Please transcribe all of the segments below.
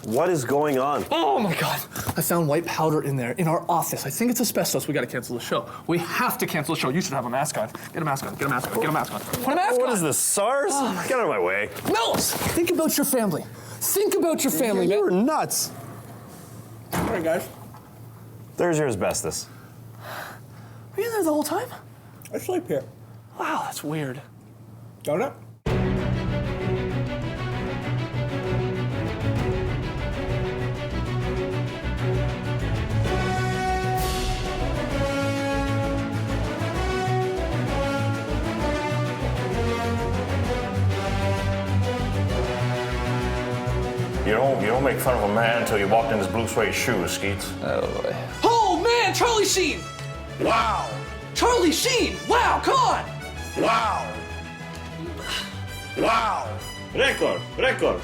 What is going on? Oh my God, I found white powder in there, in our office. I think it's asbestos. We gotta cancel the show. We have to cancel the show. You should have a mask on. Get a mask on, get a mask on, get a mask on. Put a mask on. What is this, SARS? Get out of my way. Mellis, think about your family. Think about your family, man. You're nuts. All right, guys. There's your asbestos. Were you there the whole time? I sleep here. Wow, that's weird. Don't it? You don't make fun of a man until you walked in his blue suede shoes, Skeets. Oh boy. Oh man, Charlie Sheen! Wow! Charlie Sheen! Wow, come on! Wow! Wow! Record.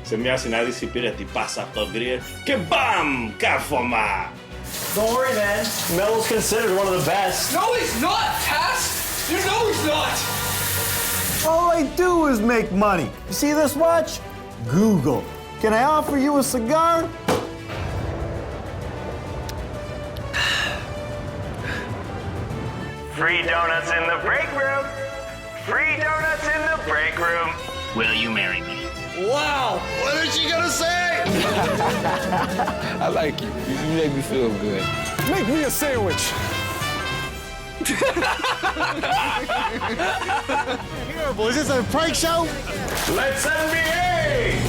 Se mi asi najdi pire ti pasa to grije. Kebam! Kafoma! Don't worry, man. Mel's considered one of the best. No, he's not, Cass! You know he's not! All I do is make money. You see this watch? Google. Can I offer you a cigar? Free donuts in the break room. Free donuts in the break room. Will you marry me? Wow! What is she gonna say? I like you. You make me feel good. Make me a sandwich. Terrible. Is this a prank show? Let's NBA!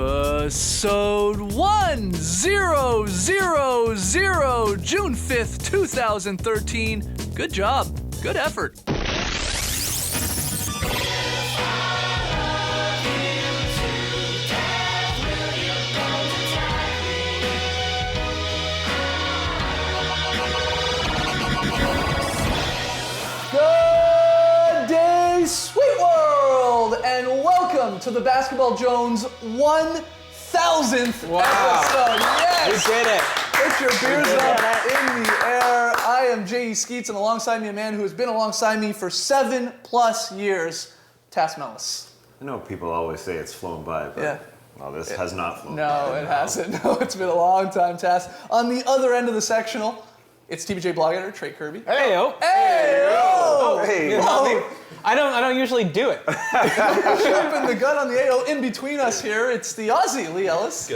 Episode 1000, June 5th, 2013. Good job. Good effort. Good day, sweet world, and welcome to the Basketball Jones 1000th episode. Yes! We did it. Put your beers up in the air. I am J.E. Skeets, and alongside me a man who has been alongside me for 7+ years, Tass Mellis. I know people always say it's flown by, but Yeah. well, this has not flown by. No, it hasn't. No, it's been a long time, Tass. On the other end of the sectional, it's TBJ blog editor Trey Kirby. Hey-o. Hey-o! Hey. Oh, I don't usually do it. jumping the gun on the AO. In between us here, it's the Aussie, Leigh Ellis.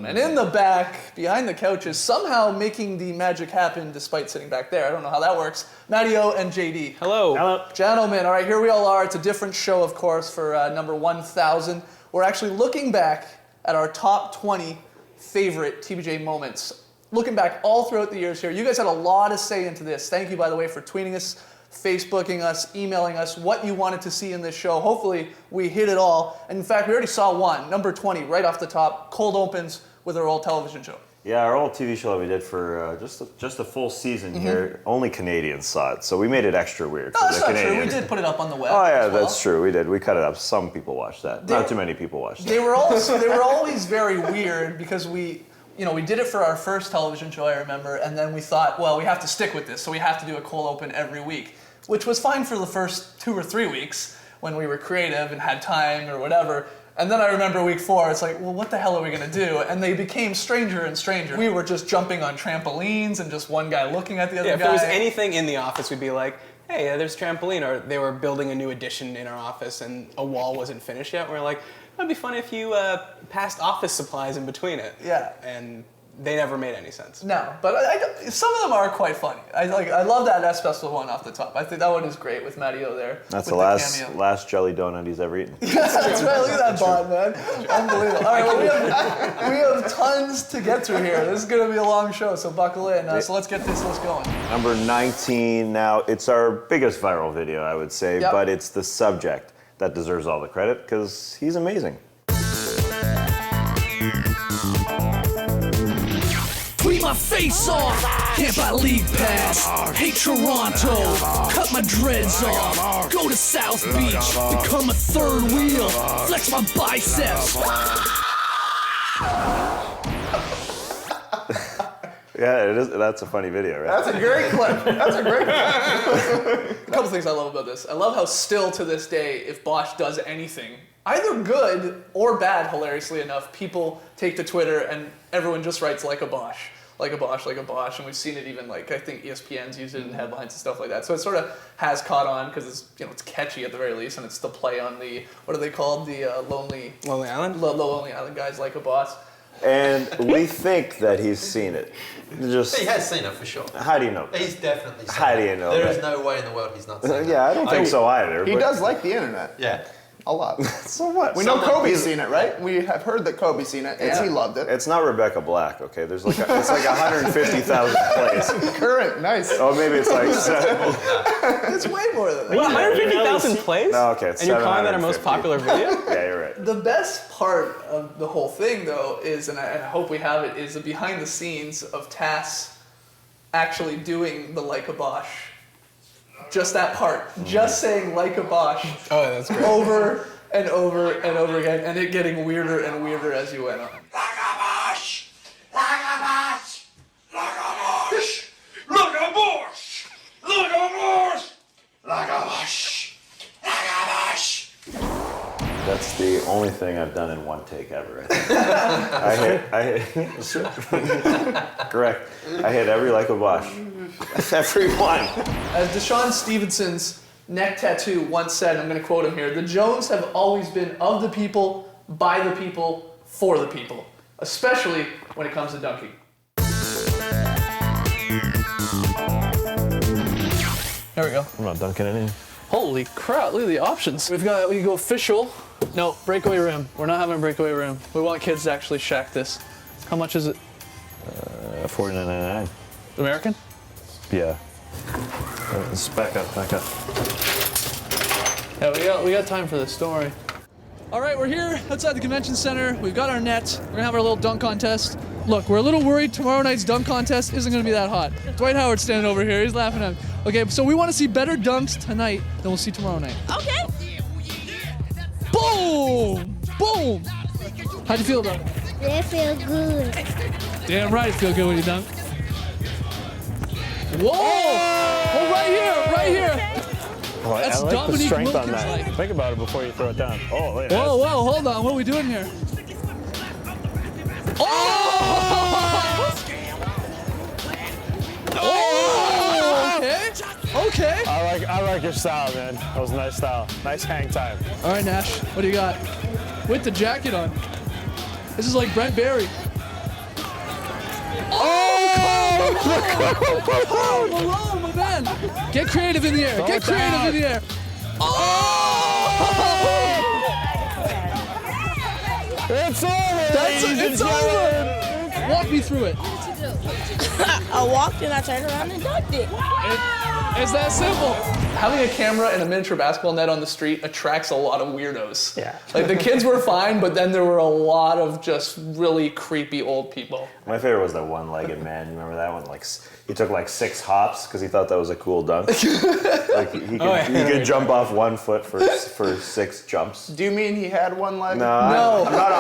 And in the back, behind the couches, somehow making the magic happen despite sitting back there. I don't know how that works. Matty and JD. Hello. Hello. Gentlemen, all right, here we all are. It's a different show, of course, for number 1000. We're actually looking back at our top 20 favorite TBJ moments. Looking back all throughout the years here. You guys had a lot to say into this. Thank you, by the way, for tweeting us, Facebooking us, emailing us, what you wanted to see in this show. Hopefully, we hit it all. And in fact, we already saw one, number 20, right off the top, cold opens with our old television show. Yeah, our old TV show that we did for just a full season here, only Canadians saw it, so we made it extra weird No, for that's the not true. We Canadians. did put it up on the web. Oh yeah, as well. that's true. We did. We cut it up. Some people watched that. Not too many people watched They that. were always very weird because we did it for our first television show, I remember, and then we thought, well, we have to stick with this, so we have to do a cold open every week, which was fine for the first 2 or 3 weeks when we were creative and had time or whatever. And then I remember week 4, it's like, well, what the hell are we gonna do? And they became stranger and stranger. We were just jumping on trampolines and just one guy looking at the other guy. If there was anything in the office, we'd be like, hey, there's a trampoline. Or they were building a new addition in our office and a wall wasn't finished yet. We're like, it'd be fun if you passed office supplies in between it. Yeah. And they never made any sense. No, but some of them are quite funny. I love that asbestos one off the top. I think that one is great with Matty there. That's with the cameo. last jelly donut he's ever eaten. That's right. Look at that bond, man. Unbelievable. All right, well, we have tons to get through here. This is going to be a long show, so buckle in. So let's get this list going. Number 19 now. It's our biggest viral video, I would say, Yep. but it's the subject. that deserves all the credit because he's amazing. Tweet my face off, can't buy league pass. Hate Toronto, cut my dreads off. Go to South Beach, become a third wheel. Flex my biceps. Yeah, it is. That's a funny video, right? That's a great clip. That's a great clip. A couple things I love about this. I love how still to this day, if Bosch does anything, either good or bad, hilariously enough, people take to Twitter and everyone just writes like a Bosch. Like a Bosch, like a Bosch, and we've seen it even like I think ESPN's used it in headlines and stuff like that. So it sort of has caught on because it's it's catchy at the very least, and it's the play on the what are they called the Lonely Island. Lonely Island guys like a boss. And we think that he's seen it. Just He has seen it for sure. how do you know? He's definitely seen How it. do you know There that? is no way in the world he's not seen it. Yeah, I don't think so either. He but- does like the internet. Yeah. A lot. So what? We know Kobe's seen it, right? We have heard that Kobe's seen it, and he loved it. It's not Rebecca Black, okay? There's like it's like 150,000 plays. Current, nice. Oh, maybe it's like It's way more than that. 150,000 plays? No, okay, it's And you're calling that our most 750. popular video? Yeah, you're right. The best part of the whole thing, though, is, and I hope we have it, is the behind the scenes of Tass actually doing the like a Bosch. Just that part. Just saying like a Bosch Oh, that's great. over and over and over again, and it getting weirder and weirder as you went on. That's the only thing I've done in one take ever. I hit correct. I hit every like a Bosch. Every one. As Deshaun Stevenson's neck tattoo once said, I'm going to quote him here, the Jones have always been of the people, by the people, for the people, especially when it comes to dunking. There we go. I'm not dunking any. Holy crap, look at the options. We can go official. No, breakaway rim. We're not having a breakaway rim. We want kids to actually shack this. How much is it? $49.99. American? Yeah. Back up, back up. Yeah, we got time for this, don't worry. All right, we're here outside the convention center. We've got our net. We're gonna have our little dunk contest. Look, we're a little worried tomorrow night's dunk contest isn't gonna be that hot. Dwight Howard's standing over here, he's laughing at me. Okay, so we wanna see better dunks tonight than we'll see tomorrow night. Okay. Boom! Boom! How'd you feel about it? It feels good. Damn right it feel good when you dunk. Whoa! Oh, right here, right here! Oh, That's I like the Dominique strength on Wilkins that. like. Think about it before you throw it down. Oh, wait. Whoa, whoa, hold on, what are we doing here? Oh! Oh! Okay. I like your style, man. That was a nice style. Nice hang time. All right, Nash, what do you got? With the jacket on. This is like Brent Barry. Oh, Malone, my man. Get creative in the air. Get creative in the air. Oh! It's over. It's over. Walk me through it. I walked and I turned around and dunked it. It's that simple. Having a camera and a miniature basketball net on the street attracts a lot of weirdos. Yeah. Like the kids were fine, but then there were a lot of just really creepy old people. My favorite was the one-legged man. You remember that one? Like he took like 6 hops because he thought that was a cool dunk. Like he could jump off 1 foot for 6 jumps. Do you mean he had one leg? No, I'm not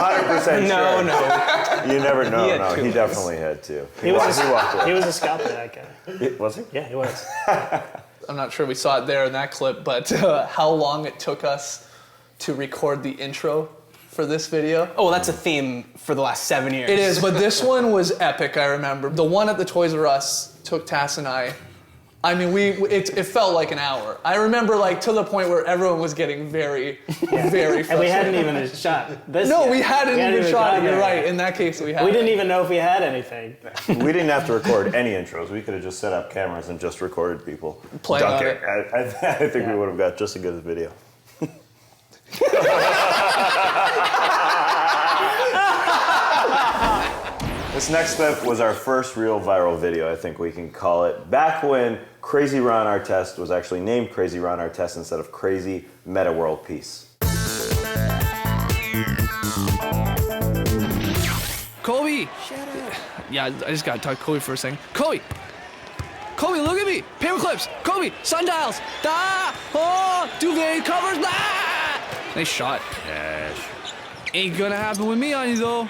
100% sure. No. You never know. He had No, 2 he legs. definitely had 2. He was walked a scout for that guy. Was he? Yeah, he was. I'm not sure we saw it there in that clip, but how long it took us to record the intro for this video. Oh, that's a theme for the last 7 years. It is, but this one was epic, I remember. The one at the Toys R Us took Tass and I mean, it felt like an hour. I remember, like, to the point where everyone was getting very, very frustrated. And we hadn't even shot this No, yet. we hadn't even shot it. You're there. right. In that case, we hadn't. We didn't even know if we had anything. We didn't have to record any intros. We could have just set up cameras and just recorded people Playing on dunking. it. I think we would have got just as good a video. This next clip was our first real viral video, I think we can call it. Back when Crazy Ron Artest was actually named Crazy Ron Artest instead of Crazy Meta World Peace. Kobe! Shut up. Yeah, I just gotta talk to Kobe for a second. Kobe! Kobe, look at me! Paper clips! Kobe! Sundials! Da! Oh! Duvet covers! Da! Nice shot. Cash. Ain't gonna happen with me on you though.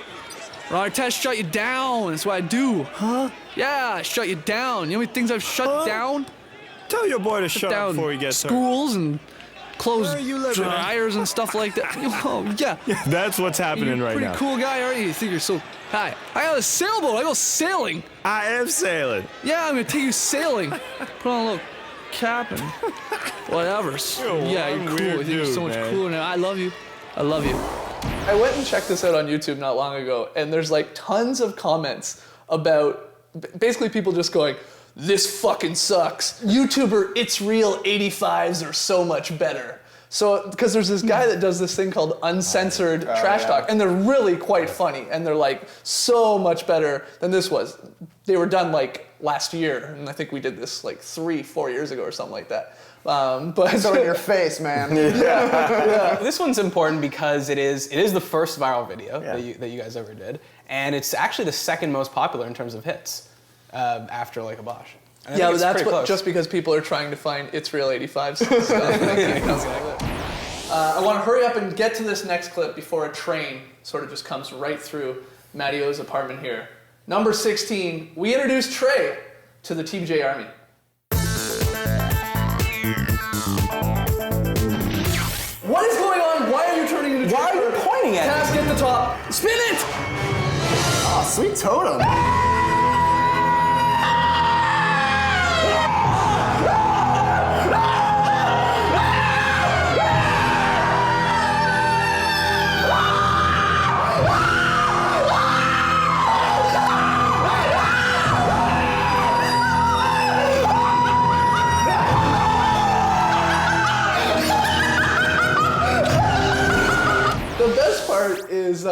Artest shut you down. That's what I do. Huh? Yeah, I shut you down. You know how many things I've shut down? Tell your boy to shut up down before he gets hurt. schools and closed Where are you living, dryers and stuff like that. Oh, yeah. That's what's happening You're a right pretty now. cool guy, aren't you? You think you're so... Hi. I got a sailboat. I go sailing. I am sailing. Yeah, I'm gonna take you sailing. Put on a little cap and whatever. Yeah, you're cool. weird I think you're so dude, much man. cooler now. I love you. I love you. I went and checked this out on YouTube not long ago, and there's like tons of comments about basically people just going, "This fucking sucks. YouTuber It's Real 85s are so much better." So, because there's this guy that does this thing called uncensored trash talk, and they're really quite funny, and they're like so much better than this was. They were done like last year, and I think we did this like 3-4 years ago or something like that. But So in your face, man. This one's important because it is the first viral video that you guys ever did, and it's actually the second most popular in terms of hits after like a Bosch. And I yeah, think but it's that's pretty what, close. just because people are trying to find It's Real 85s. I want to hurry up and get to this next clip before a train sort of just comes right through Matty O's apartment here. Number 16, we introduce Trey to the TBJ Army. What is going on? Why are you turning into Trey? Why are you pointing at me? Task at the top. Spin it! Oh, sweet totem. The best part is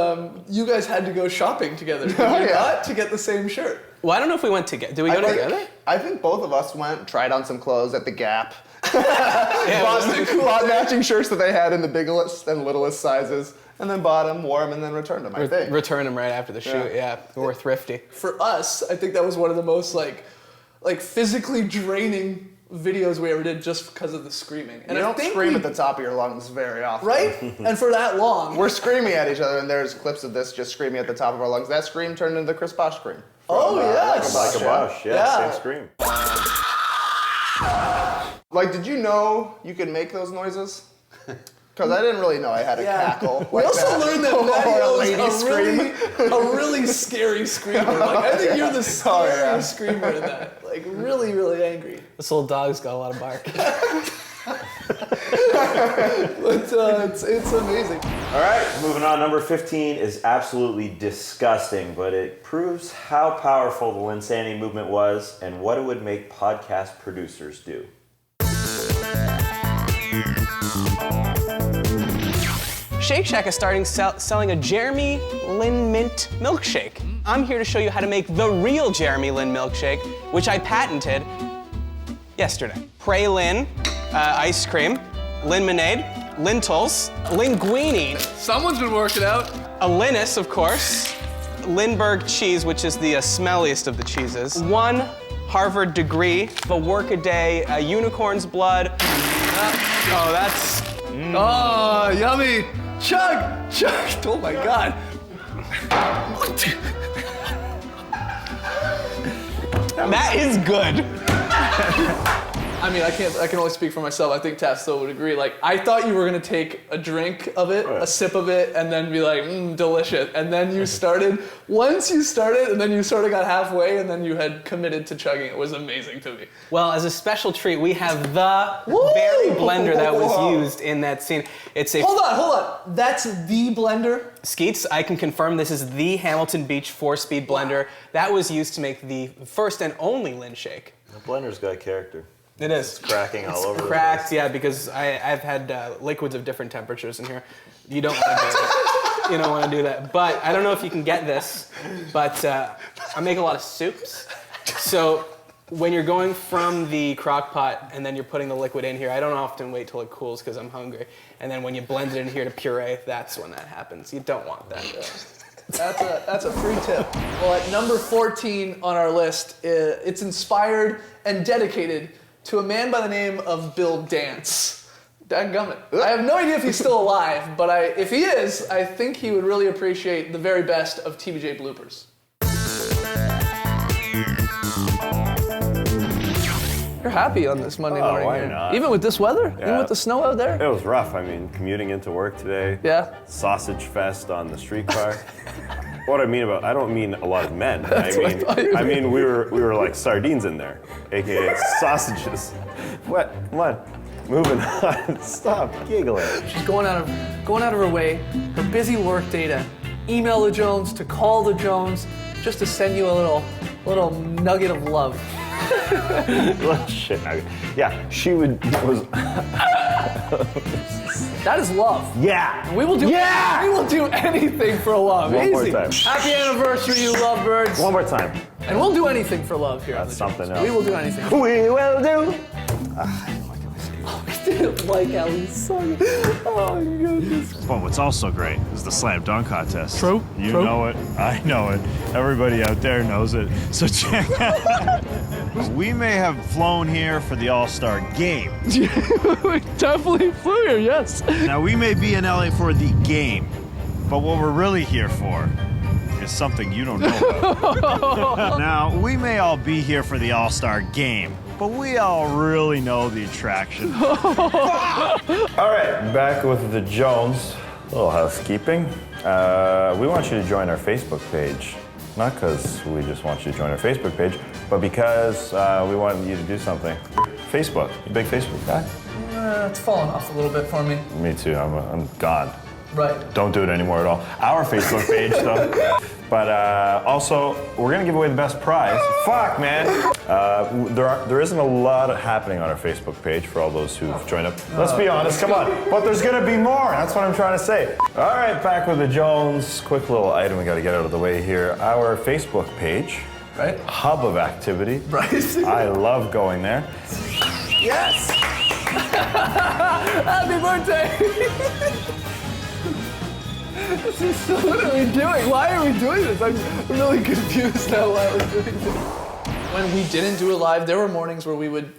you guys had to go shopping together. Did you not to get the same shirt? Well, I don't know if we went together. Did we go together? I think both of us went, tried on some clothes at the Gap. Bought matching shirts that they had in the biggest and littlest sizes, and then bought them, wore them, and then returned them, I think. Return them right after the shoot, yeah. We're thrifty. For us, I think that was one of the most like physically draining videos we ever did just because of the screaming. And You I don't think scream at the top of your lungs very often. right? And for that long. We're screaming at each other, and there's clips of this just screaming at the top of our lungs. That scream turned into the Chris Bosch scream. Oh, yes. Like a Bosch, Yeah. same scream. Like, did you know you could make those noises? Because I didn't really know I had a cackle. We like also that. learned that Or Matty a is lady scream. a really scary screamer. Like, I think you're the scariest screamer in that. Like, really, really angry. This little dog's got a lot of bark. But it's amazing. All right, moving on. Number 15 is absolutely disgusting, but it proves how powerful the Linsanity movement was and what it would make podcast producers do. Shake Shack is starting selling a Jeremy Lin mint milkshake. I'm here to show you how to make the real Jeremy Lin milkshake, which I patented yesterday. Trey Lin, ice cream, lemonade, lentils, linguine. Someone's been working out. A Linus, of course. Lindbergh cheese, which is the smelliest of the cheeses. 1 Harvard degree, a workaday, a unicorn's blood. Oh, that's... Oh, yummy. Chug, chug. Oh my God. That is good. I mean, I can only speak for myself. I think Taff still would agree. Like, I thought you were gonna take a drink of it, a sip of it, and then be like, delicious. And then you started, once you started, and then you sort of got halfway, and then you had committed to chugging. It was amazing to me. Well, as a special treat, we have the very blender that was used in that scene. It's a... Hold on. That's the blender? Skeets, I can confirm this is the Hamilton Beach 4-speed blender. That was used to make the first and only Lin shake. The blender's got character. It is. It's cracking all over Cracked, the place. yeah, because I've had liquids of different temperatures in here. You don't want to do that. You don't want to do that. But I don't know if you can get this, but I make a lot of soups. So When you're going from the crock pot and then you're putting the liquid in here, I don't often wait till it cools because I'm hungry. And then when you blend it in here to puree, that's when that happens. You don't want that. That's a free tip. Well, at number 14 on our list, it's inspired and dedicated to a man by the name of Bill Dance. Dadgummit. I have no idea if he's still alive, but if he is, I think he would really appreciate the very best of TBJ bloopers. You're happy on this Monday morning. Why here. not? Even with this weather? Yeah. Even with the snow out there? It was rough. I mean, commuting into work today. Yeah. Sausage fest on the streetcar. What I mean about, I don't mean a lot of men. I mean we were like sardines in there, aka sausages. What? Come on, moving on. Stop giggling. She's going out of her way, her busy work day to email the Jones, to call the Jones, just to send you a little nugget of love. Little shit nugget. Yeah, she was. That is love. Yeah. We will do. Yeah. We will do anything for love. One more Easy. time. Happy anniversary, you lovebirds. One more time. And we'll do anything for love here. That's something else. We will do anything. We will do. I didn't like how he sung it. Oh my goodness. But what's also great is the slam dunk contest. True. You know it. I know it. Everybody out there knows it. So check out. We may have flown here for the All-Star game. We definitely flew here, yes. Now, we may be in LA for the game, but what we're really here for is something you don't know about. Now, we may all be here for the All-Star game, but we all really know the attraction. All right, back with the Jones. A little housekeeping. We want you to join our Facebook page. Not because we just want you to join our Facebook page, but because we want you to do something. Facebook. You a big Facebook guy? It's fallen off a little bit for me. Me too. I'm gone. Right. Don't do it anymore at all. Our Facebook page, though. But also, we're gonna give away the best prize. Fuck, man. There isn't a lot happening on our Facebook page for all those who've joined up. Let's be honest, come on. But there's gonna be more. That's what I'm trying to say. All right, back with the Jones. Quick little item we gotta get out of the way here. Our Facebook page. Right. Hub of activity. Right. I love going there. Yes. Happy birthday. What are we doing? Why are we doing this? I'm really confused now why we're doing this. When we didn't do it live, there were mornings where we would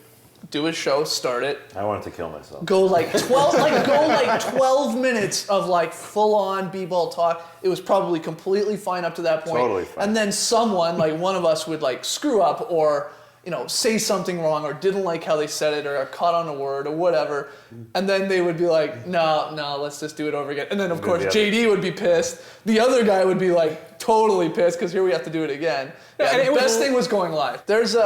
do a show, start it. I wanted to kill myself. Go like 12 minutes of like full-on b-ball talk. It was probably completely fine up to that point. Totally fine. And then someone, like one of us, would like screw up or say something wrong or didn't like how they said it or got caught on a word or whatever. And then they would be like, no, let's just do it over again. And then, of course, JD would be pissed. The other guy would be like totally pissed because here we have to do it again. Yeah, and the best thing was going live. There's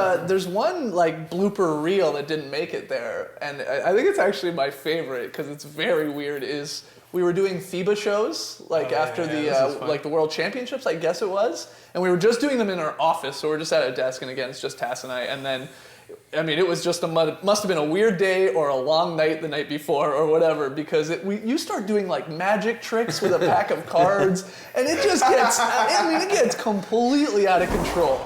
one like blooper reel that didn't make it there. And I think it's actually my favorite because it's very weird is we were doing FIBA shows after the World Championships, I guess it was. And we were just doing them in our office, so we're just at a desk, and again, it's just Tass and I. And then, it was just must have been a weird day or a long night the night before or whatever, because you start doing like magic tricks with a pack of cards, and it just gets, it gets completely out of control.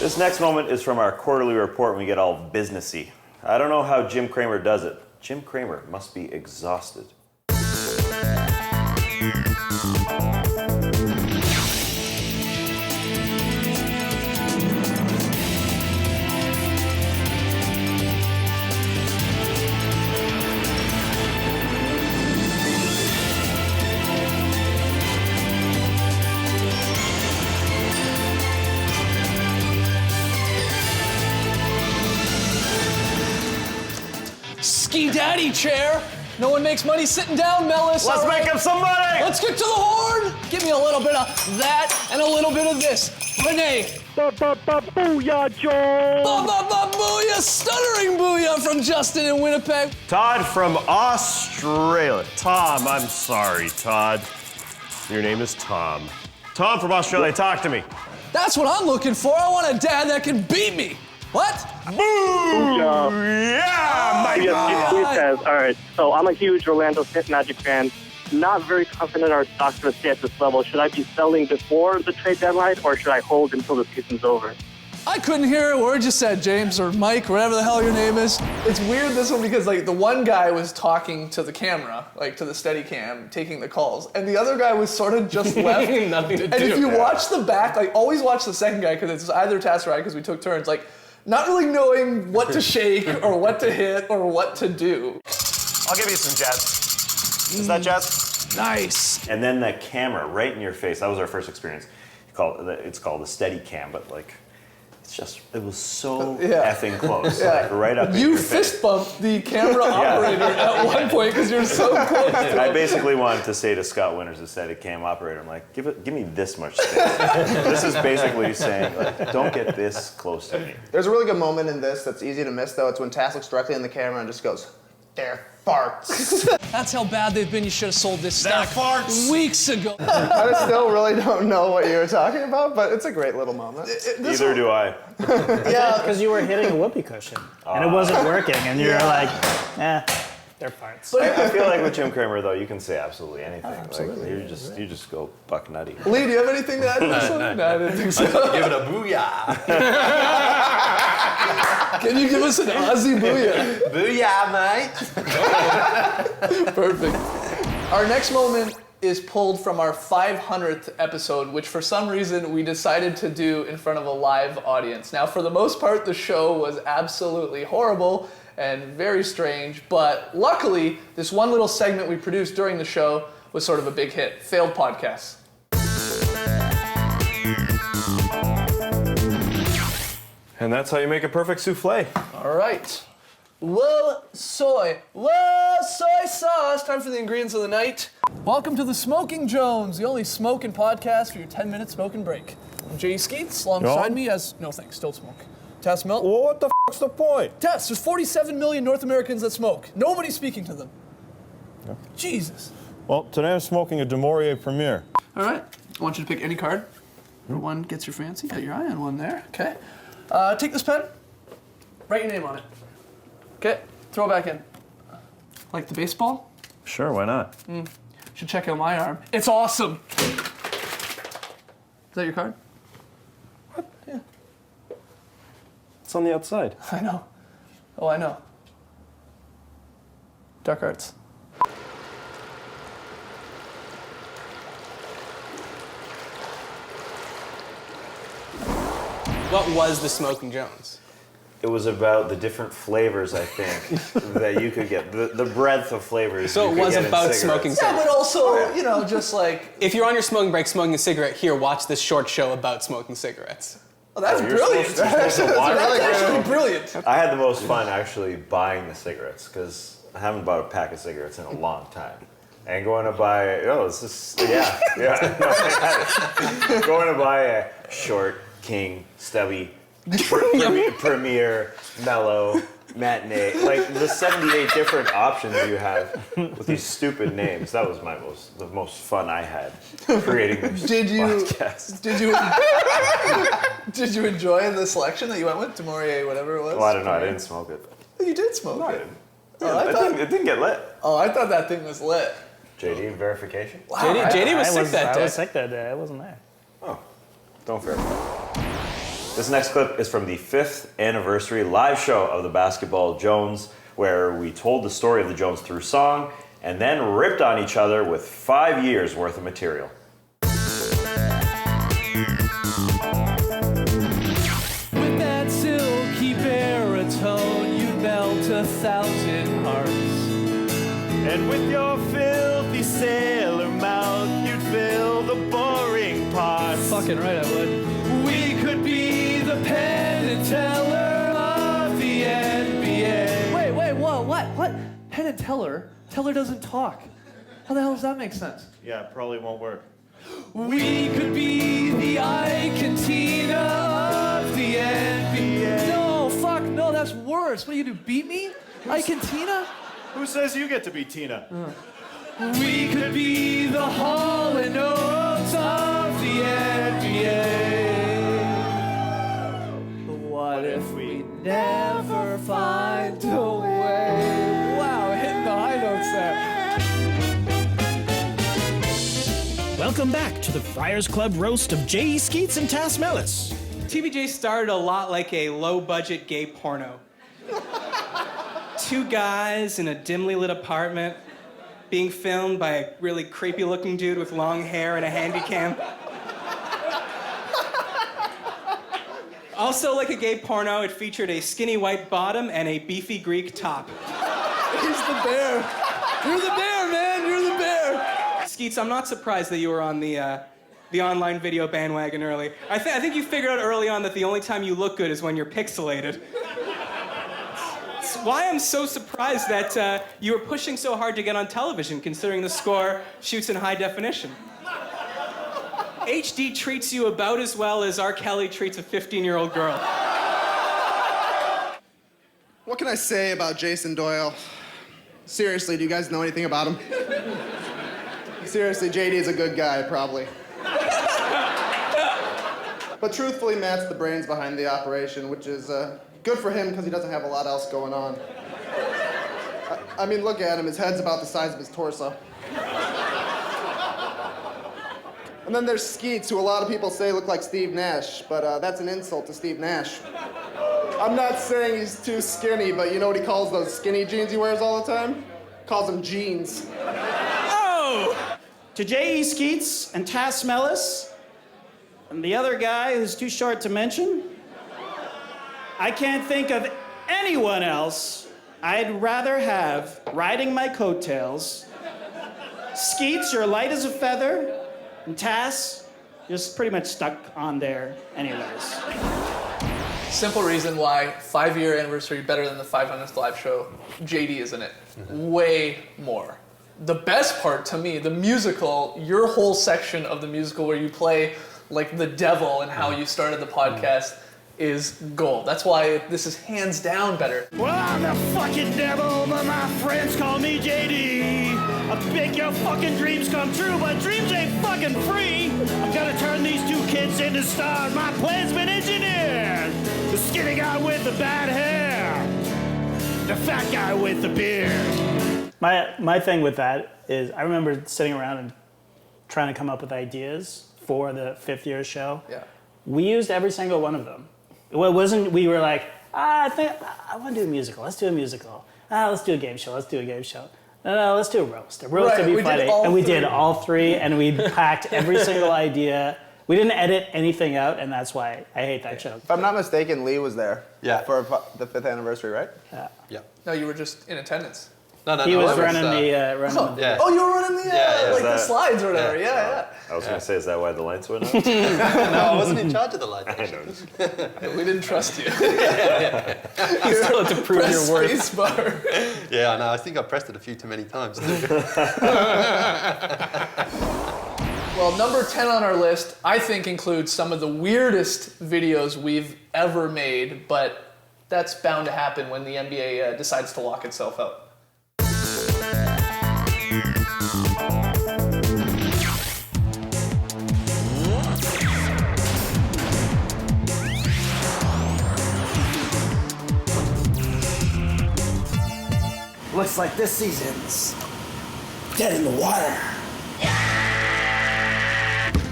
This next moment is from our quarterly report when we get all businessy. I don't know how Jim Cramer does it. Jim Cramer must be exhausted. Ski daddy chair. No one makes money sitting down, Mellis. Let's make him some money. Let's get to the horn. Give me a little bit of that and a little bit of this. Renee. Booyah, Joe! Booyah, stuttering booyah from Justin in Winnipeg. Todd from Australia. Tom, I'm sorry, Todd. Your name is Tom. Tom from Australia, talk to me. That's what I'm looking for. I want a dad that can beat me. What? Boo! Yeah, my God. All right, so I'm a huge Orlando Magic fan. Not very confident our stock's going to stay at this level. Should I be selling before the trade deadline, or should I hold until the season's over? I couldn't hear a word you said, James, or Mike, whatever the hell your name is. It's weird, this one, because like the one guy was talking to the camera, like to the Steadicam, taking the calls, and the other guy was sort of just left. Nothing to do. And if you watch the back, like always watch the second guy, because it's either Tass or I, because we took turns, like not really knowing what to shake or what to hit or what to do. I'll give you some jazz. Is that jazz? Nice. And then that camera right in your face. That was our first experience. It's called the Steadicam, but like, it was so effing close. Like right up in your You face. fist bumped the camera operator at one point because you're so close to him. I basically wanted to say to Scott Winters, the Steadicam operator, I'm like, give me this much space. This is basically saying, like, don't get this close to me. There's a really good moment in this that's easy to miss, though. It's when Tass looks directly in the camera and just goes, "They're farts." That's how bad they've been. You should have sold this stock weeks ago. I still really don't know what you were talking about, but it's a great little moment. Neither do I. Yeah, because you were hitting a whoopee cushion and it wasn't working, and you're like, they're farts. I feel like with Jim Cramer, though, you can say absolutely anything. Absolutely. Like, you just go buck nutty. Leigh, do you have anything to add to this one? No, I didn't think so. Give it a booyah. Can you give us an Aussie booyah? Booyah, mate. Perfect. Our next moment is pulled from our 500th episode, which for some reason we decided to do in front of a live audience. Now, for the most part, the show was absolutely horrible and very strange, but luckily, this one little segment we produced during the show was sort of a big hit. Failed podcasts. And that's how you make a perfect souffle. All right. Whoa, soy sauce. Time for the ingredients of the night. Welcome to the Smoking Jones, the only smoking podcast for your 10-minute smoking break. I'm Jay Skeets, alongside me as, no thanks, don't smoke. Tess Milt. Well, what the fuck's the point? Tess, there's 47 million North Americans that smoke. Nobody's speaking to them. Yeah. Jesus. Well, today I'm smoking a De Maurier Premier. All right, I want you to pick any card. One gets your fancy. Got your eye on one there. Okay. Take this pen. Write your name on it. Okay. Throw it back in. Like the baseball? Sure, why not? Should check out my arm. It's awesome. Is that your card? What? Yeah. It's on the outside. I know. Oh, I know. Dark arts. What was the Smoking Jones? It was about the different flavors, I think, that you could get. The breadth of flavors. So you it could was get in about cigarettes. smoking Yeah, cigarettes. but also, you know, just like... If you're on your smoking break smoking a cigarette, here, watch this short show about smoking cigarettes. Oh, that's You're brilliant. supposed to watch That's it. actually brilliant. I had the most fun actually buying the cigarettes because I haven't bought a pack of cigarettes in a long time. And going to buy, going to buy a short, king, stubby, premier, mellow, matinee, like the 78 different options you have with these stupid names. That was the most fun I had creating this podcast. Did you enjoy the selection that you went with, De Maurier, whatever it was? Well, I don't know. I didn't smoke it. You did smoke it. Yeah, it didn't get lit. Oh, I thought that thing was lit. JD, verification? Wow. JD was sick that day. I was sick that day. I wasn't there. Oh, don't verify. This next clip is from the 5th anniversary live show of the Basketball Jones, where we told the story of the Jones through song and then ripped on each other with 5 years worth of material. With that silky baritone, you melt 1,000 hearts. And with your filthy sailor mouth, you'd fill the boring parts. Fucking right, I would. We could be the Penn and Teller of the NBA. Wait, whoa, what? Penn and Teller? Teller doesn't talk. How the hell does that make sense? Yeah, it probably won't work. We could be the Ike and Tina of the NBA. No, fuck, no, that's worse. What are you gonna do, beat me? Ike and Tina? Who says you get to be Tina? We could be the Hall and Oates of the NBA. What if we never find a way? Wow, hitting the high notes there. Welcome back to the Friars Club roast of J.E. Skeets and Tass Mellis. TBJ started a lot like a low-budget gay porno. 2 guys in a dimly lit apartment being filmed by a really creepy-looking dude with long hair and a handy cam. Also, like a gay porno, it featured a skinny white bottom and a beefy Greek top. He's the bear. You're the bear, man. You're the bear. Skeets, I'm not surprised that you were on the online video bandwagon early. I think you figured out early on that the only time you look good is when you're pixelated. It's why I'm so surprised that you were pushing so hard to get on television, considering the score shoots in high definition. HD treats you about as well as R. Kelly treats a 15-year-old girl. What can I say about Jason Doyle? Seriously, do you guys know anything about him? Seriously, JD is a good guy, probably. But truthfully, Matt's the brains behind the operation, which is good for him because he doesn't have a lot else going on. I mean, look at him. His head's about the size of his torso. And then there's Skeets, who a lot of people say look like Steve Nash, but that's an insult to Steve Nash. I'm not saying he's too skinny, but you know what he calls those skinny jeans he wears all the time? Calls them jeans. Oh! To J.E. Skeets and Tass Mellis, and the other guy who's too short to mention, I can't think of anyone else I'd rather have riding my coattails. Skeets, you're light as a feather, and Tass, you're just pretty much stuck on there anyways. Simple reason why 5-year anniversary better than the 500th live show. JD is in it. Way more. The best part to me, the musical, your whole section of the musical where you play like the devil and how you started the podcast is gold. That's why this is hands down better. Well, I'm the fucking devil, but my friends call me JD. I make your fucking dreams come true, but dreams ain't fucking free. I'm gonna turn these 2 kids into stars. My plan's been engineered. The skinny guy with the bad hair. The fat guy with the beard. My thing with that is I remember sitting around and trying to come up with ideas for the 5th year show. Yeah. We used every single one of them. It wasn't, we were like, I think I want to do a musical. Let's do a musical. Let's do a game show. Let's do a game show. No, let's do a roast. A roast would be funny. And we did all 3, and we packed every single idea. We didn't edit anything out, and that's why I hate that show. If I'm not mistaken, Leigh was there. Yeah. For the 5th anniversary, right? Yeah. No, you were just in attendance. No. He was running the yeah. Oh, you were running the like the that- slides or whatever. Yeah. I was going to say, is that why the lights went out? No, I wasn't in charge of the lights. We didn't trust you. You still have to prove your worth. Space bar. Yeah, I know. I think I pressed it a few too many times, too. Well, number 10 on our list, I think, includes some of the weirdest videos we've ever made, but that's bound to happen when the NBA decides to lock itself out. Looks like this season's dead in the water.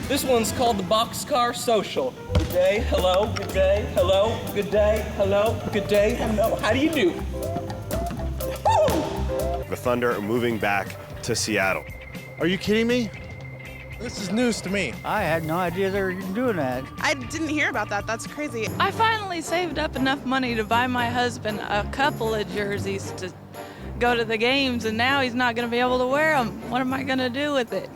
This one's called the Boxcar Social. Good day, hello, good day, hello, good day, hello, good day, hello. How do you do? The Thunder are moving back to Seattle. Are you kidding me? This is news to me. I had no idea they were doing that. I didn't hear about that. That's crazy. I finally saved up enough money to buy my husband a couple of jerseys to go to the games, and now he's not going to be able to wear them. What am I going to do with it?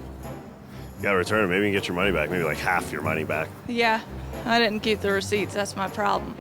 You gotta return it. Maybe you can get your money back. Maybe like half your money back. Yeah, I didn't keep the receipts. That's my problem.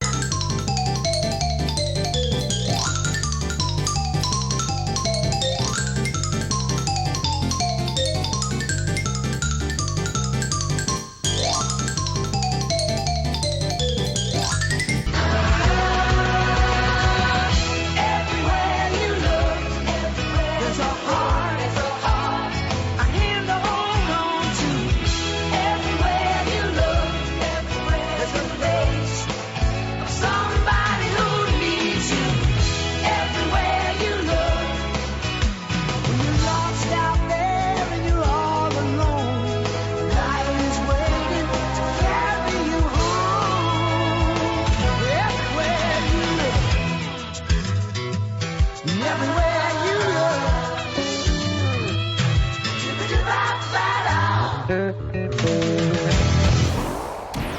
For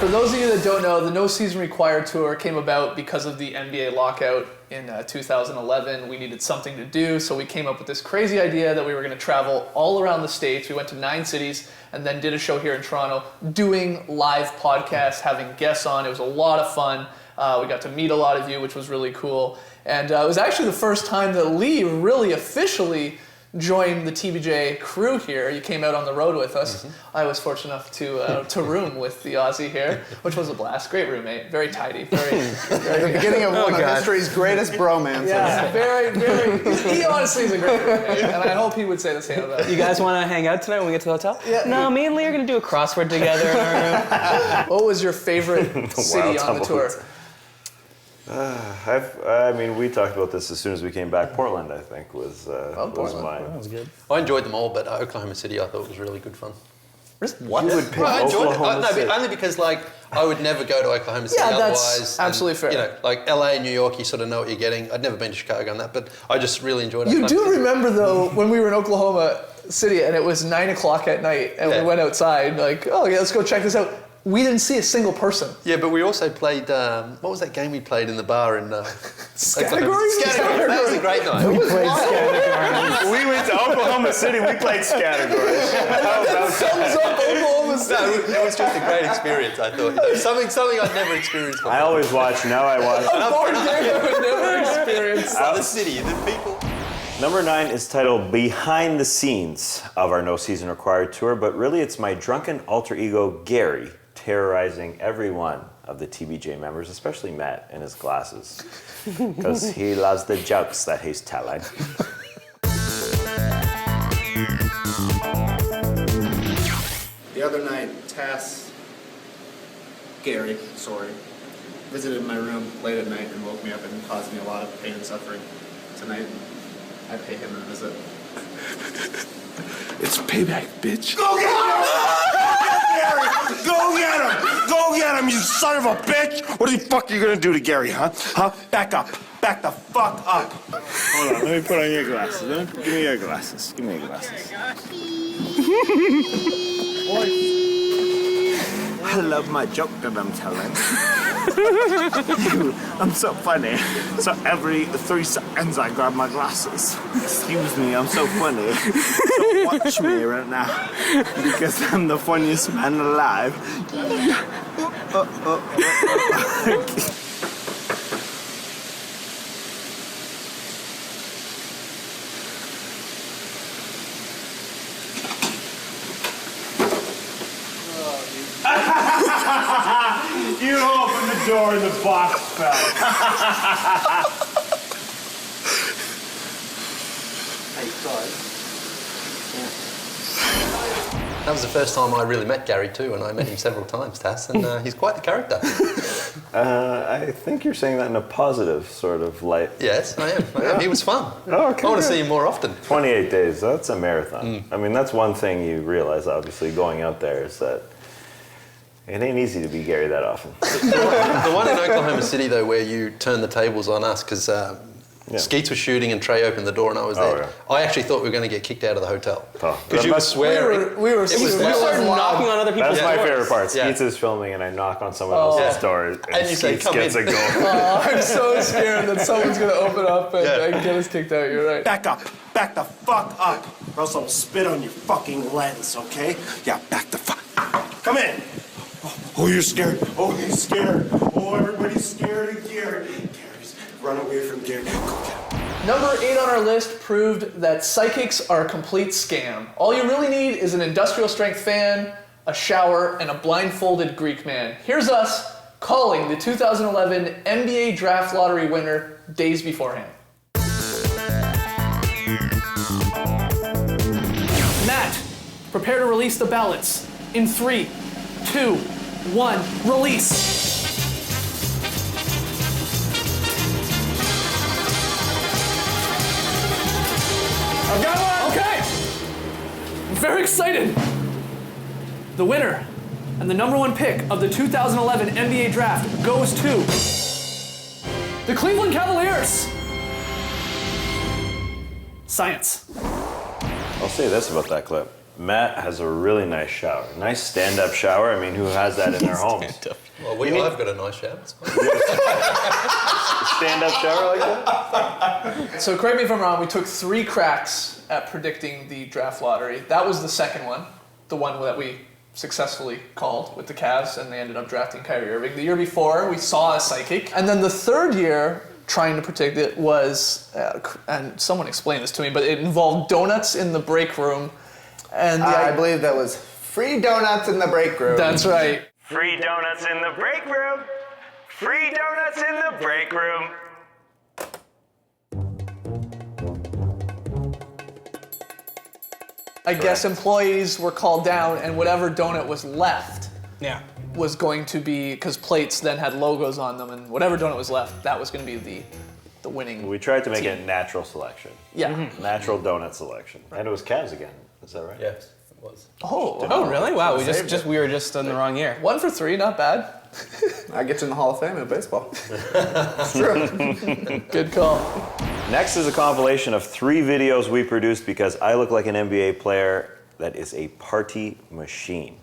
those of you that don't know, the No Season Required Tour came about because of the NBA lockout in 2011. We needed something to do, so we came up with this crazy idea that we were going to travel all around the States. We went to 9 cities and then did a show here in Toronto, doing live podcasts, having guests on. It was a lot of fun. We got to meet a lot of you, which was really cool. And it was actually the first time that Leigh really officially joined the TBJ crew here. You came out on the road with us. I was fortunate enough to room with the Aussie here, which was a blast. Great roommate, very tidy, very the beginning of one of history's greatest bromances. Yeah, very. He honestly is a great roommate, and I hope he would say the same about You guys want to hang out tonight when we get to the hotel? Yeah. No, me and Leigh are going to do a crossword together in our room. What was your favorite city on the tour? We talked about this as soon as we came back. Portland, I think, was mine. That was good. I enjoyed them all, but Oklahoma City I thought was really good fun. What? You would pick I enjoyed Oklahoma it. City. Only because I would never go to Oklahoma City otherwise. That's absolutely fair. You know, like LA and New York, you sort of know what you're getting. I'd never been to Chicago on that, but I just really enjoyed it. You do remember though when we were in Oklahoma City and it was 9 o'clock at night and we went outside like, oh yeah, let's go check this out. We didn't see a single person. Yeah, but we also played, what was that game we played in the bar in... Categories? That was a great night. We played Categories. We went to Oklahoma City, we played Categories. Thumbs up Oklahoma City. No, it was just a great experience, I thought. Something I'd never experienced before. I always watch, now I watch. A board game I would never experience. The city, the people. Number 9 is titled Behind the Scenes of our No Season Required Tour, but really it's my drunken alter ego, Gary, terrorizing every one of the TBJ members, especially Matt and his glasses, because he loves the jokes that he's telling. The other night, Gary, visited my room late at night and woke me up and caused me a lot of pain and suffering. Tonight, I pay him a visit. It's payback, bitch. Go get him! Gary! Go get him! Go get him, you son of a bitch! What the fuck are you gonna do to Gary, huh? Back up. Back the fuck up. Hold on, let me put on your glasses. Give me your glasses. Give me your glasses. I love my joke that I'm telling. I'm so funny. So every 3 seconds I grab my glasses. Excuse me, I'm so funny. So watch me right now. Because I'm the funniest man alive. You opened the door and the box fell. That was the first time I really met Gary too, and I met him several times, Tass, and he's quite the character. I think you're saying that in a positive sort of light. Yes, I am. He was fun. Oh, okay, I want to good. see him more often. 28 days, that's a marathon. I mean, that's one thing you realize, obviously, going out there is that it ain't easy to be Gary that often. The one in Oklahoma City, though, where you turned the tables on us, because Skeets was shooting and Trey opened the door and I was there. Yeah. I actually thought we were going to get kicked out of the hotel. Oh, Because you were swearing. We started knocking on other people's That's my doors. favorite part. Yeah. Skeets is filming and I knock on someone else's door and you say, Skeets "Come gets in." a goal. Oh, I'm so scared that someone's gonna open up and get us kicked out. You're right. Back up. Back the fuck up. Or else I'll spit on your fucking lens, okay? Yeah, back the fuck. Come in. Oh, you're scared. Oh, he's scared. Oh, everybody's scared of Gary. Gary's run away from Gary. Go get him. Number 8 on our list proved that psychics are a complete scam. All you really need is an industrial strength fan, a shower, and a blindfolded Greek man. Here's us calling the 2011 NBA Draft Lottery winner days beforehand. Matt, prepare to release the ballots. In 3, 2, 1, release. I've got one! Okay! I'm very excited. The winner and the number 1 pick of the 2011 NBA Draft goes to the Cleveland Cavaliers. Science. I'll say this about that clip. Matt has a really nice shower. Nice stand-up shower. I mean, who has that in their homes? Well, I've got a nice shower. It's fine. Stand-up shower like that? So correct me if I'm wrong, we took 3 cracks at predicting the draft lottery. That was the second one, the one that we successfully called with the Cavs, and they ended up drafting Kyrie Irving. The year before, we saw a psychic. And then the third year, trying to predict it, was, and someone explained this to me, but it involved donuts in the break room. And I believe that was free donuts in the break room. That's right. Free donuts in the break room. Free donuts in the break room. I guess employees were called down, and whatever donut was left was going to be, because plates then had logos on them, and whatever donut was left, that was going to be the winning. We tried to make team. it natural selection. Yeah. Natural donut selection. And it was Cavs again. Is that right? Yes, it was. Oh, really? Wow, we were just in the wrong year. 1 for 3, not bad. I get you in the Hall of Fame in baseball. It's true. Good call. Next is a compilation of 3 videos we produced because I look like an NBA player that is a party machine.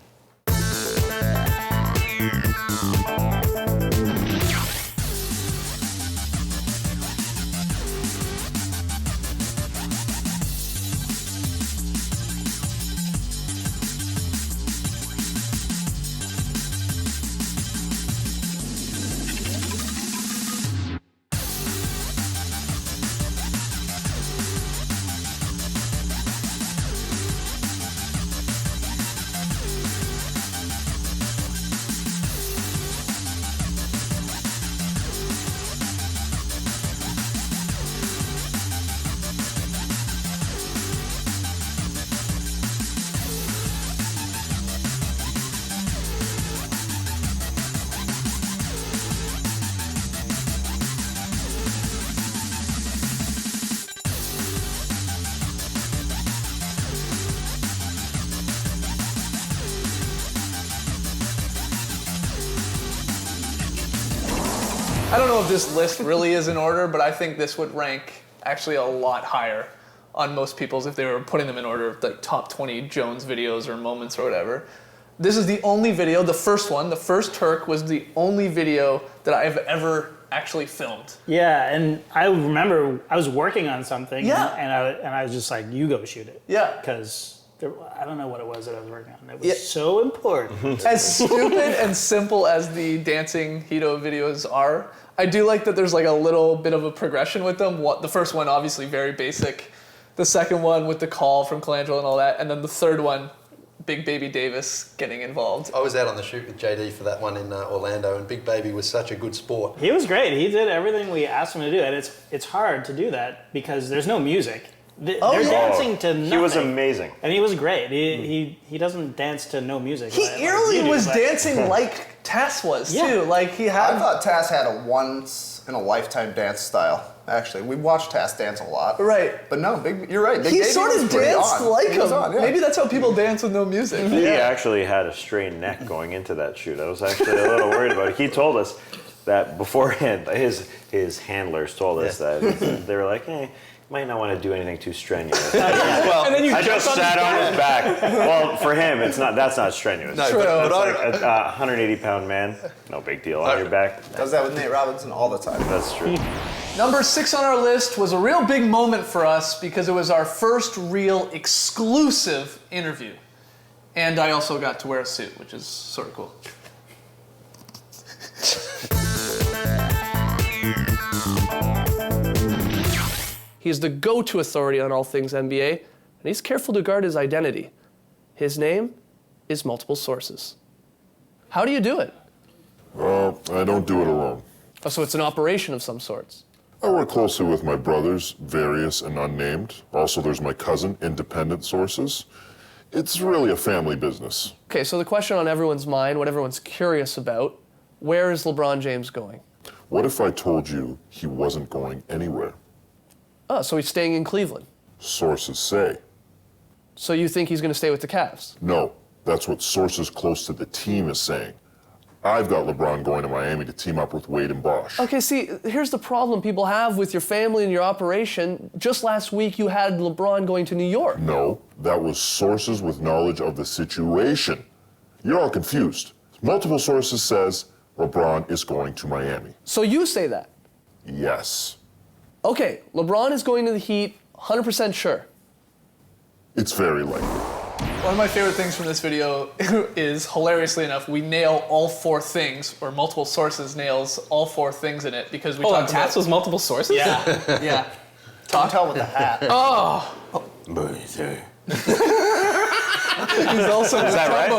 I don't know if this list really is in order, but I think this would rank actually a lot higher on most people's if they were putting them in order of like top 20 Jones videos or moments or whatever. This is the only video, the first one, the first Turk was the only video that I've ever actually filmed. Yeah, and I remember I was working on something, Yeah. and I was just like, you go shoot it. Yeah. Because I don't know what it was that I was working on. It was so important. As stupid and simple as the dancing Hito videos are, I do like that there's like a little bit of a progression with them. The first one, obviously very basic. The second one with the call from Colangelo and all that. And then the third one, Big Baby Davis getting involved. I was out on the shoot with JD for that one in Orlando, and Big Baby was such a good sport. He was great. He did everything we asked him to do, and it's hard to do that because there's no music. They're dancing to nothing. He was amazing. And he was great. He doesn't dance to no music. He eerily was dancing like Tass was, too. Like he had... I thought Tass had a once-in-a-lifetime dance style, actually. We watched Tass dance a lot. Right. But no, you're right. Big He Baby sort was of pretty danced on. like He was him. on, yeah. Maybe that's how people dance with no music. He actually had a strained neck going into that shoot. I was actually a little worried about it. He told us that beforehand, his handlers told us that they were like, might not want to do anything too strenuous. Well, and then you I just sat on his back. Well, for him, that's not strenuous. No, but like a 180-pound man, no big deal on your back. Does that with Nate Robinson all the time. That's true. Number 6 on our list was a real big moment for us because it was our first real exclusive interview. And I also got to wear a suit, which is sort of cool. He's the go-to authority on all things NBA, and he's careful to guard his identity. His name is Multiple Sources. How do you do it? I don't do it alone. Oh, so it's an operation of some sorts. I work closely with my brothers, various and unnamed. Also, there's my cousin, Independent Sources. It's really a family business. Okay, so the question on everyone's mind, what everyone's curious about, where is LeBron James going? What if I told you he wasn't going anywhere? Oh, so he's staying in Cleveland. Sources say. So you think he's going to stay with the Cavs? No, that's what sources close to the team is saying. I've got LeBron going to Miami to team up with Wade and Bosch. Okay, see, here's the problem people have with your family and your operation. Just last week, you had LeBron going to New York. No, That was sources with knowledge of the situation. You're all confused. Multiple sources says LeBron is going to Miami. So you say that? Yes. Okay, LeBron is going to the Heat, 100% sure. It's very likely. One of my favorite things from this video is, hilariously enough, we nail all 4 things, or multiple sources nails all 4 things in it because we talk about... Tats was multiple sources? Yeah, yeah. Don't tell with the hat. Oh! He's also Is that right?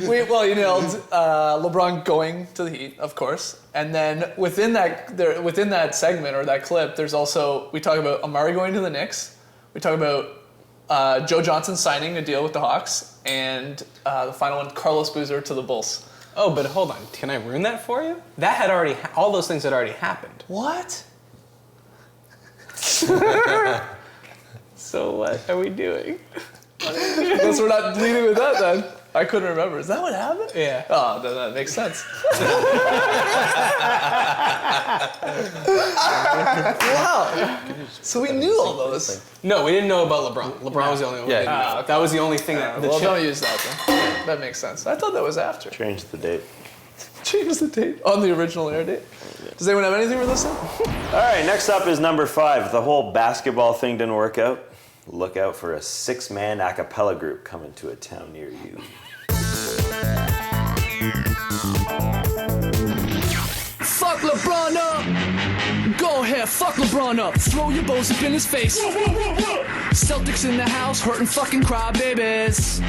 Yeah. Well, you nailed LeBron going to the Heat, of course, and then within that segment or that clip, there's also we talk about Amari going to the Knicks. We talk about Joe Johnson signing a deal with the Hawks, and the final one, Carlos Boozer to the Bulls. Oh, but hold on. Can I ruin that for you? That had already all those things had already happened. What? So what are we doing? Unless we're not leading with that, then. I couldn't remember. Is that what happened? Yeah. Oh, then that makes sense. Wow. So we knew all those. No, we didn't know about LeBron. LeBron was the only one we didn't know. That was the only thing that... Well, don't use that then. That makes sense. I thought that was after. Change the date. Change the date on the original air date. Does anyone have anything for this one? All right, next up is number 5. The whole basketball thing didn't work out. Look out for a 6-man a cappella group coming to a town near you. Fuck LeBron up! Go ahead, fuck LeBron up. Throw your bows up in his face. Celtics in the house, hurting fucking crybabies.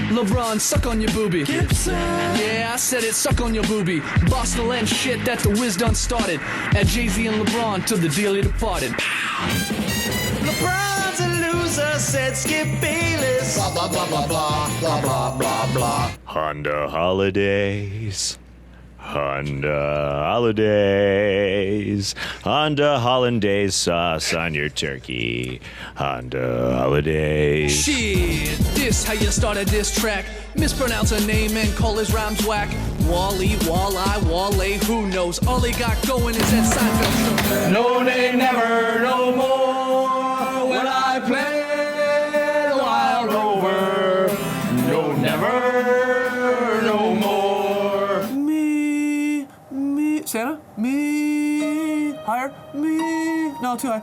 LeBron, suck on your boobie. Yeah, I said it, suck on your boobie. Boston Land shit that the Wiz done started. Add Jay-Z and LeBron to the dearly departed. LeBron's a loser, said Skip Bayless. Blah, blah, blah, blah, blah, blah, blah, blah, blah. Honda holidays. Honda holidays. Honda hollandaise sauce on your turkey. Honda holidays. Shit, this how you start a diss track. Mispronounce a name and call his rhymes whack. Wally, Walleye, Wale, who knows? All he got going is that Seinfeld show. No, they never, no more. When I play the Wild Rover. No, never, no more. Santa? Me. Higher? Me. No, too high.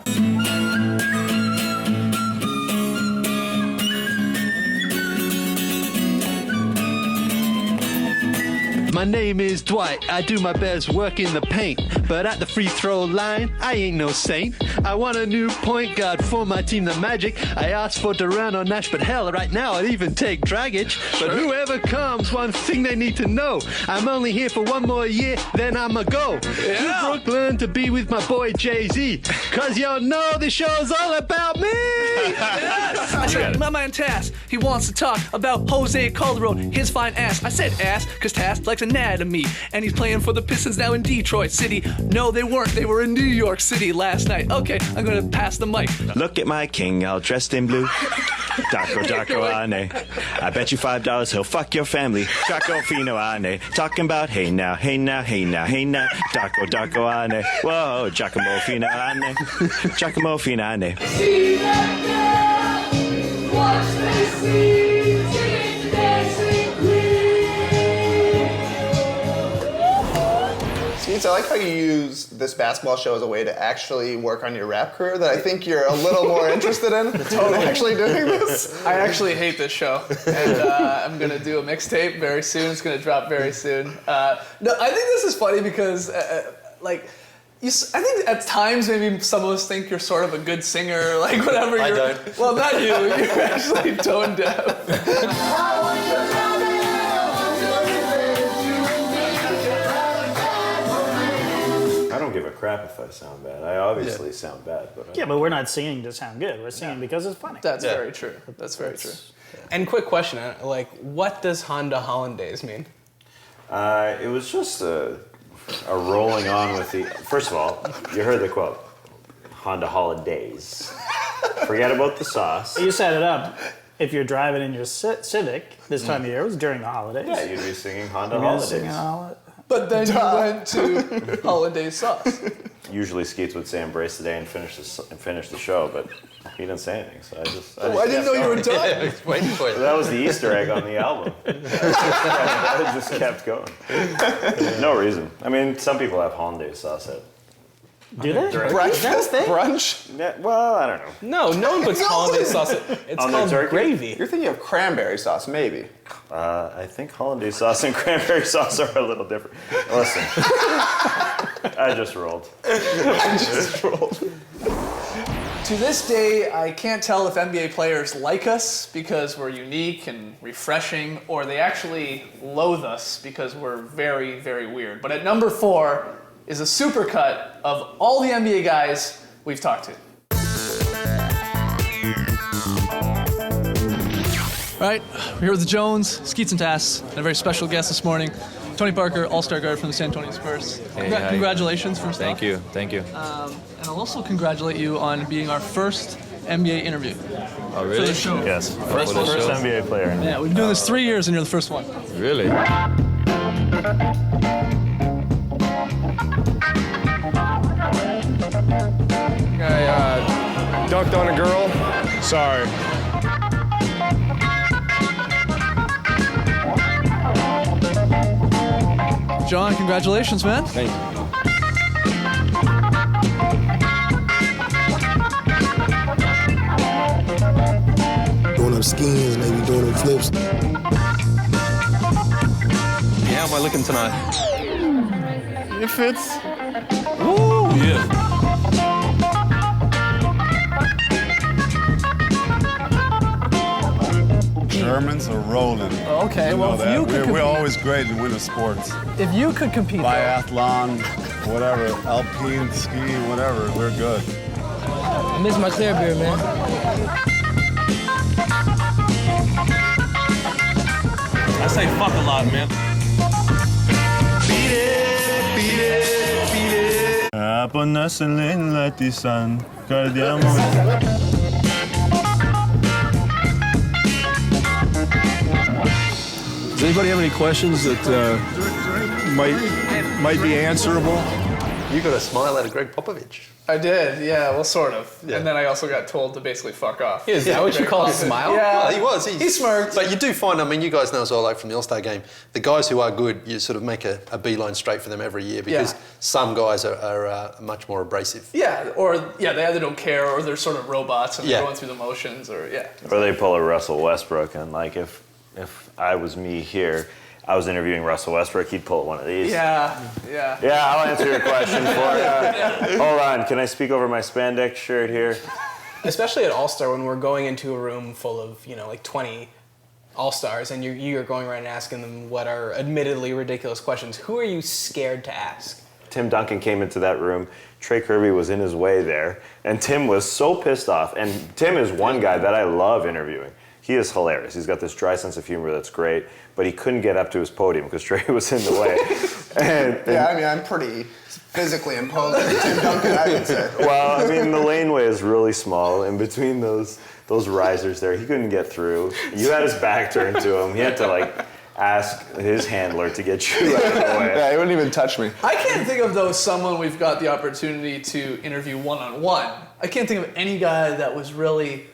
My name is Dwight, I do my best work in the paint, but at the free throw line, I ain't no saint. I want a new point guard for my team, the Magic. I asked for Durant or Nash, but hell, right now I'd even take Dragic. But whoever comes, one thing they need to know, I'm only here for one more year, then I'ma go to Brooklyn to be with my boy Jay-Z, cause y'all know this show's all about me. Yes. I said, my man Tass, he wants to talk about Jose Calderon, his fine ass. I said ass, cause Tass likes anatomy, and he's playing for the Pistons now in Detroit City. No, they weren't. They were in New York City last night. Okay, I'm gonna pass the mic. Look at my king, all dressed in blue. Daco Ane. I bet you $5 he'll fuck your family. Draco Fino Ane. Talking about hey now, hey now, hey now, hey now. Daco Ane. Whoa, Giacomo Fino Ane. Giacomo Fino Ane. See that girl, watch me see, singing, dancing queen. Skeets, I like how you use this basketball show as a way to actually work on your rap career that I think you're a little more interested in than actually doing this. I actually hate this show, and I'm gonna do a mixtape very soon. It's gonna drop very soon. No, I think this is funny because, like, I think at times maybe some of us think you're sort of a good singer, like whatever. I don't. Well, not you. You're actually tone deaf. I don't give a crap if I sound bad. I obviously sound bad, but Yeah, but we're not singing to sound good. We're singing because it's funny. That's very true. That's very true. And quick question, like, what does Honda Hollandaise mean? it was just a rolling on with the. First of all, you heard the quote, Honda holidays. Forget about the sauce. You set it up. If you're driving in your Civic this time of year, it was during the holidays. Yeah, you'd be singing Honda You're holidays. singing But then you went to hollandaise sauce. Usually Skeets would say embrace the day and finish the show, but he didn't say anything, so I just I didn't know you were done. Yeah, waiting for you. That was the Easter egg on the album. I just kept going. No reason. I mean, some people have hollandaise sauce at. Do they? Breakfast? Brunch? Yeah, well, I don't know. No one puts hollandaise sauce. It's On their called turkey? gravy. You're thinking of cranberry sauce, maybe. I think hollandaise sauce and cranberry sauce are a little different. Listen, I just rolled. To this day, I can't tell if NBA players like us because we're unique and refreshing, or they actually loathe us because we're very, very weird. But at number 4 is a supercut of all the NBA guys we've talked to. All right, we're here with the Jones, Skeets and Tass, and a very special guest this morning, Tony Parker, All-Star guard from the San Antonio Spurs. Congratulations, first off. Thank you. And I'll also congratulate you on being our first NBA interview. Oh, really? For the show. Yes, first NBA player. Yeah, we've been doing this 3 years and you're the first one. Really? I dunked on a girl. Sorry. John, congratulations, man. Thank you. Doing them skins, maybe doing them flips. Yeah, how am I looking tonight? It fits. Woo! Yeah. Germans are rolling. Okay, You well, know if you that. could We're compete- always great in winter sports. If you could compete, though, Biathlon, whatever, alpine, skiing, whatever, we're good. I miss my clear beer, man. I say fuck a lot, man. Does anybody have any questions that might be answerable? You got a smile out of Greg Popovich. I did, yeah, well, sort of. Yeah. And then I also got told to basically fuck off. Is that what you call a smile? Yeah. Well, he was. He smirked. But you do find, I mean, you guys know as well, like from the All-Star game, the guys who are good, you sort of make a beeline straight for them every year because some guys are much more abrasive. Yeah, they either don't care or they're sort of robots and they're going through the motions or, Or they pull a Russell Westbrook, and like if I was me here, I was interviewing Russell Westbrook, he'd pull one of these. Yeah. Yeah, I'll answer your question for you. Hold on, can I speak over my spandex shirt here? Especially at All-Star when we're going into a room full of, like 20 All-Stars and you're going around and asking them what are admittedly ridiculous questions. Who are you scared to ask? Tim Duncan came into that room. Trey Kirby was in his way there, and Tim was so pissed off. And Tim is one guy that I love interviewing. He is hilarious. He's got this dry sense of humor that's great, but he couldn't get up to his podium because Trey was in the way. Yeah, I mean, I'm pretty physically imposing. Tim Duncan, I would say. Well, I mean, the laneway is really small. In between those risers there, he couldn't get through. You had his back turned to him. He had to ask his handler to get you out of the way. Yeah, he wouldn't even touch me. I can't think of, though, someone we've got the opportunity to interview one-on-one. I can't think of any guy that was really,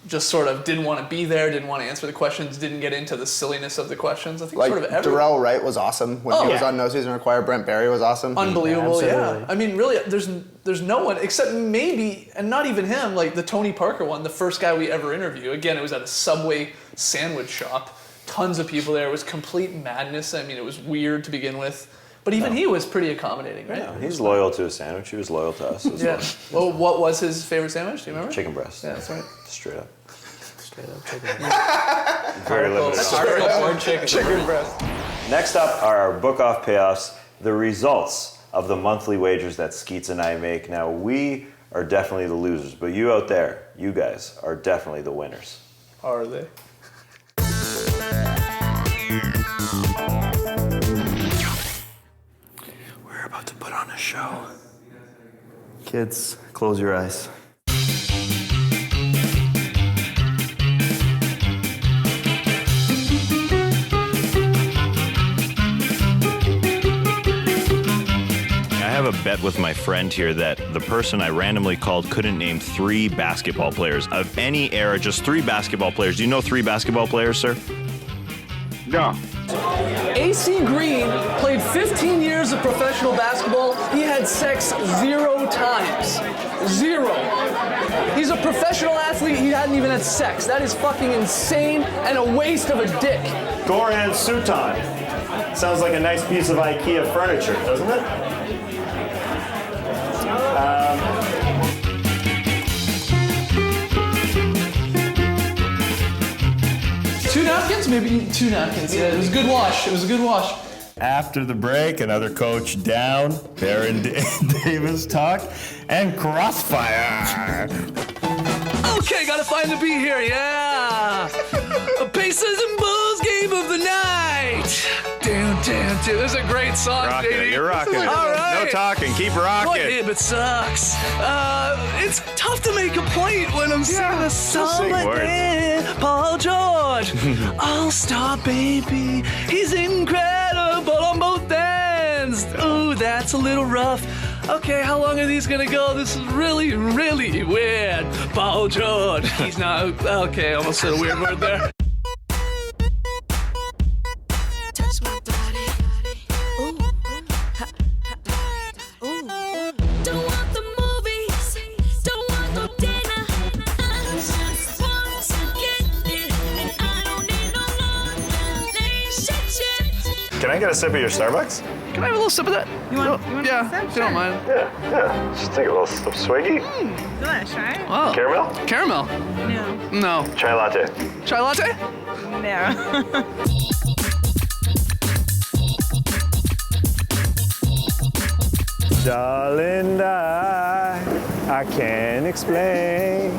just sort of didn't want to be there, didn't want to answer the questions, didn't get into the silliness of the questions. I think sort of everyone. Darrell Wright was awesome when he was on No Season Required. Brent Barry was awesome. Unbelievable, yeah. I mean, really, there's no one, except maybe, and not even him, like the Tony Parker one, the first guy we ever interviewed. Again, it was at a Subway sandwich shop. Tons of people there. It was complete madness. I mean, it was weird to begin with. But even he was pretty accommodating, right? Yeah, he's loyal to his sandwich. He was loyal to us as well. Well, what was his favorite sandwich? Do you remember? Chicken breast. Yeah, that's right. Straight up. Very limited. Chicken breast. Next up are our book-off payoffs, the results of the monthly wagers that Skeets and I make. Now, we are definitely the losers, but you out there, you guys, are definitely the winners. Are they? We're about to put on a show. Kids, close your eyes. bet with my friend here that the person I randomly called couldn't name 3 basketball players of any era, just 3 basketball players. Do you know 3 basketball players, sir? No. AC Green played 15 years of professional basketball. He had sex 0 times. 0. He's a professional athlete. He hadn't even had sex. That is fucking insane and a waste of a dick. Goran Sutan. Sounds like a nice piece of IKEA furniture, doesn't it? Two napkins? Maybe 2 napkins. Yeah, it was a good wash. It was a good wash. After the break, another coach down, Baron Davis talk, and crossfire. Okay, gotta find the beat here, yeah! A Pacers and Bulls game of the night! Damn. This is a great song, Rocking JD. it, you're rocking it. All right. No talking, keep rocking. What hip, it sucks. It's tough to make a point when I'm singing a song like this. Paul George, All-Star baby, he's incredible on both ends. Ooh, that's a little rough. Okay, how long are these gonna go? This is really, really weird. Paul George, he's not, okay, almost said a weird word there. Touch my body. Ooh. Ooh. Don't want the movies. Don't want no dinner. I just want to get it. And I don't need no long relationship. Can I get a sip of your Starbucks? Can I have a little sip of that? You want yeah, if you don't mind. Yeah. Just take a little swiggy. Delish, right? Wow. Caramel? Caramel? No. No. Chai latte. Chai latte? No. Darling, I can't explain.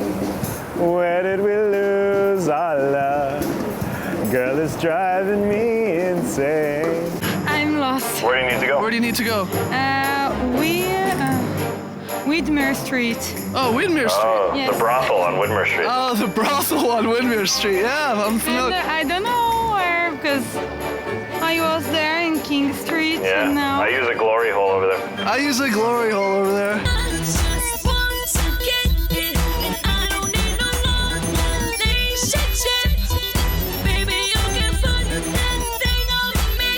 Where did we lose our love? Girl, it's driving me insane. I'm lost. Where do you need to go? Where do you need to go? Widmer Street. Oh, Widmer Street. Oh, Yes. the brothel on Widmer Street. Oh, the brothel on Widmer Street. Yeah, I'm familiar. And I don't know where because I was there in King Street. Yeah, And now I use a glory hole over there. I use a glory hole over there. I just want to get it. And I don't need no long relationship. Baby, you can put that thing on me.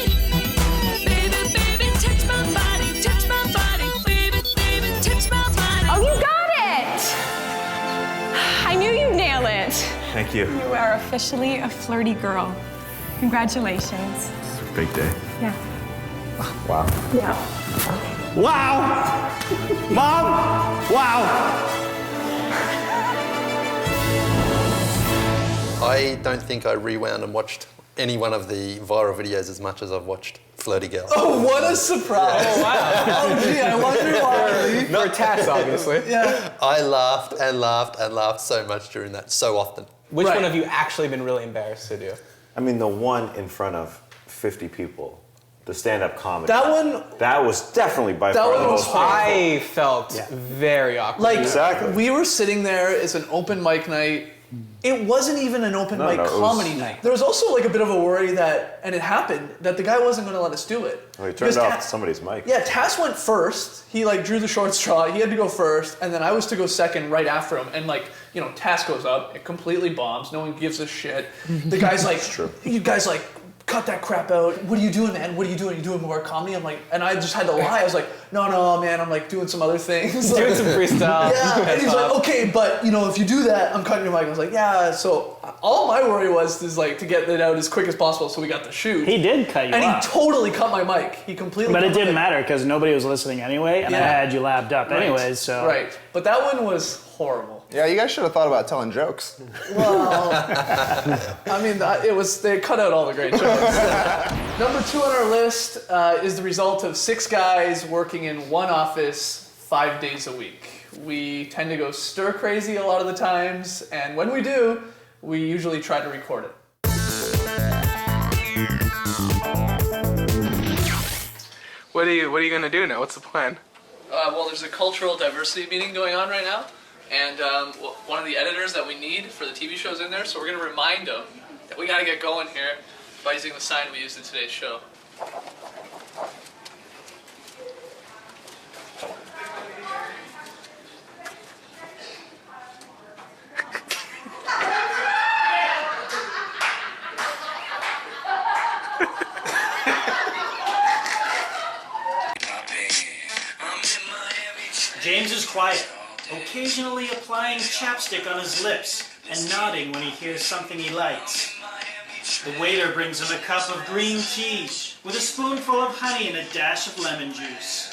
Baby, touch my body. Touch my body. Baby, touch my body. Oh, you got it! I knew you'd nail it. Thank you. You are officially a flirty girl. Congratulations. Big day. Yeah. Wow. Yeah. Wow! Mom! Wow! I don't think I rewound and watched any one of the viral videos as much as I've watched Flirty Girl. Oh, what a surprise. Oh, wow. Oh, gee, I wonder why. Not Tats, obviously. Yeah. I laughed and laughed and laughed so much during that, so often. Which one have you actually been really embarrassed to do? I mean, the one in front of 50 people, the stand-up comedy. That one. That was definitely by That far the one was most horrible. I felt very awkward. Like, Exactly. we were sitting there, it's an open mic night. It wasn't even an open mic it was- comedy night. There was also like a bit of a worry that, and it happened, that the guy wasn't going to let us do it. Well, he Because turned off Ta- somebody's mic. Yeah, Tass went first. He like drew the short straw. He had to go first, and then I was to go second right after him. And like, you know, Tass goes up, it completely bombs. No one gives a shit. The guy's like, you guys like, cut that crap out. What are you doing, man? What are you doing? Are you doing more comedy? I'm like, and I just had to lie. I was like, no, man, I'm like doing some other things. Doing some freestyle. Yeah, and he's like, okay, but you know, if you do that, I'm cutting your mic. I was like, yeah. So all my worry was like to get it out as quick as possible, so we got the shoot. He did cut you and off. he totally cut my mic. He completely. But cut it my didn't mic. matter because nobody was listening anyway, and I Yeah. had you lapped up Right. anyways, so. Right, but that one was horrible. Yeah, you guys should have thought about telling jokes. Well, I mean, they cut out all the great jokes. Number 2 on our list is the result of 6 guys working in one office 5 days a week. We tend to go stir crazy a lot of the times, and when we do, we usually try to record it. What are you gonna do now? What's the plan? Well, there's a cultural diversity meeting going on right now, and one of the editors that we need for the TV show's in there, so we're going to remind them that we got to get going here by using the sign we used in today's show. James is quiet, occasionally applying chapstick on his lips and nodding when he hears something he likes. The waiter brings him a cup of green tea with a spoonful of honey and a dash of lemon juice.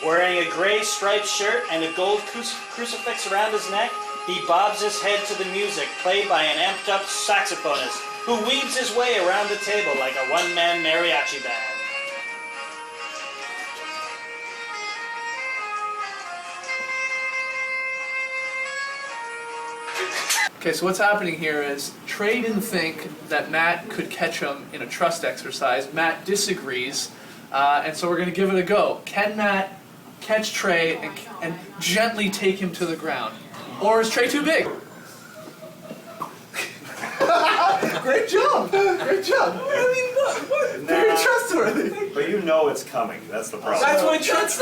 Wearing a gray striped shirt and a gold crucifix around his neck, he bobs his head to the music played by an amped up saxophonist who weaves his way around the table like a one-man mariachi band. Okay, so what's happening here is Trey didn't think that Matt could catch him in a trust exercise. Matt disagrees, and so we're going to give it a go. Can Matt catch Trey and gently take him to the ground? Or is Trey too big? Great job! Great job! I mean, what? Very trustworthy. But you know it's coming. That's the problem. That's what trust.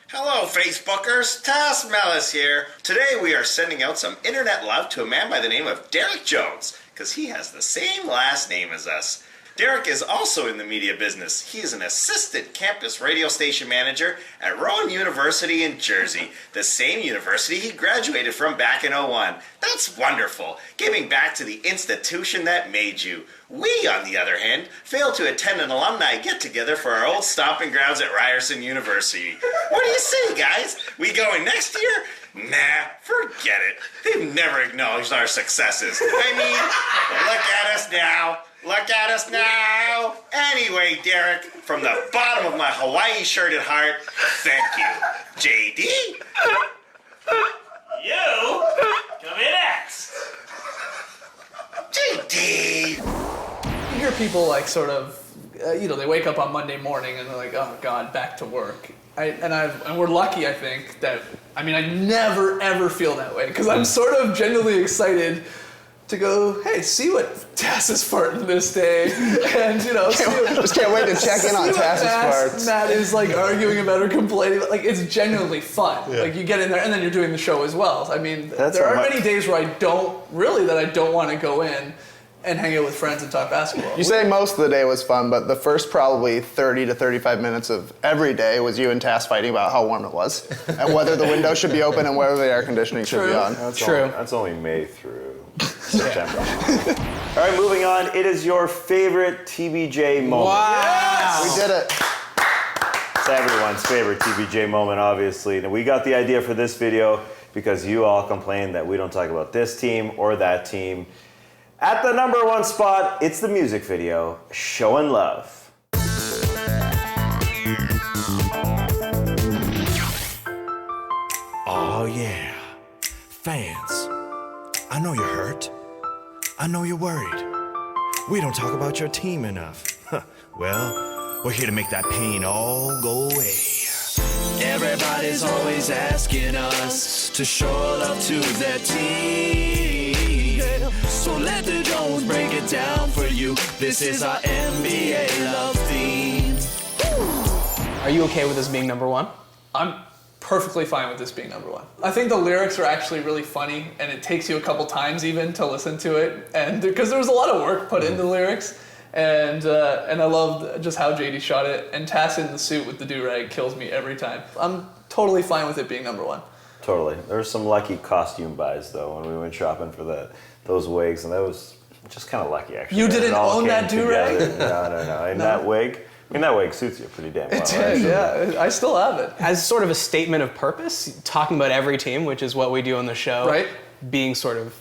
Hello, Facebookers. Task Mellis here. Today we are sending out some internet love to a man by the name of Derek Jones, because he has the same last name as us. Derek is also in the media business. He is an assistant campus radio station manager at Rowan University in Jersey, the same university he graduated from back in '01. That's wonderful, giving back to the institution that made you. We, on the other hand, failed to attend an alumni get-together for our old stomping grounds at Ryerson University. What do you say, guys? We going next year? Nah, forget it. They've never acknowledged our successes. I mean, look at us now. Look at us now. Anyway, Derek, from the bottom of my Hawaii-shirted heart, thank you. JD? You? Come in next. JD! You hear people like sort of, they wake up on Monday morning and they're like, oh God, back to work. And we're lucky, I think, that, I never ever feel that way because I'm sort of genuinely excited to go, hey, see what Tass is farting this day, and just can't wait to check in on Tass's farts. Matt is like arguing about or complaining, like it's genuinely fun. Yeah. Like you get in there, and then you're doing the show as well. I mean, there are many days where I don't want to go in and hang out with friends and talk basketball. You say most of the day was fun, but the first probably 30 to 35 minutes of every day was you and Tass fighting about how warm it was and whether the window should be open and whether the air conditioning should be on. That's only May through September. All right, moving on. It is your favorite TBJ moment. Wow! Yes! We did it. It's everyone's favorite TBJ moment, obviously. Now, we got the idea for this video because you all complained that we don't talk about this team or that team. At the #1 spot, it's the music video, Showin' Love. Oh yeah, fans, I know you're hurt. I know you're worried. We don't talk about your team enough. Well, we're here to make that pain all go away. Everybody's always asking us to show love to their team. So let the Jones break it down for you. This is our NBA love theme. Are you okay with this being #1? I'm perfectly fine with this being #1. I think the lyrics are actually really funny, and it takes you a couple times even to listen to it, and because there was a lot of work put into the lyrics, and I loved just how JD shot it, and Tass in the suit with the do-rag kills me every time. I'm totally fine with it being #1. Totally. There were some lucky costume buys, though, when we went shopping for those wigs, and that was just kind of lucky, actually. You didn't own that do-rag? No. And that wig, that wig suits you pretty damn well. It did, yeah. I still have it. As sort of a statement of purpose, talking about every team, which is what we do on the show. Right. Being sort of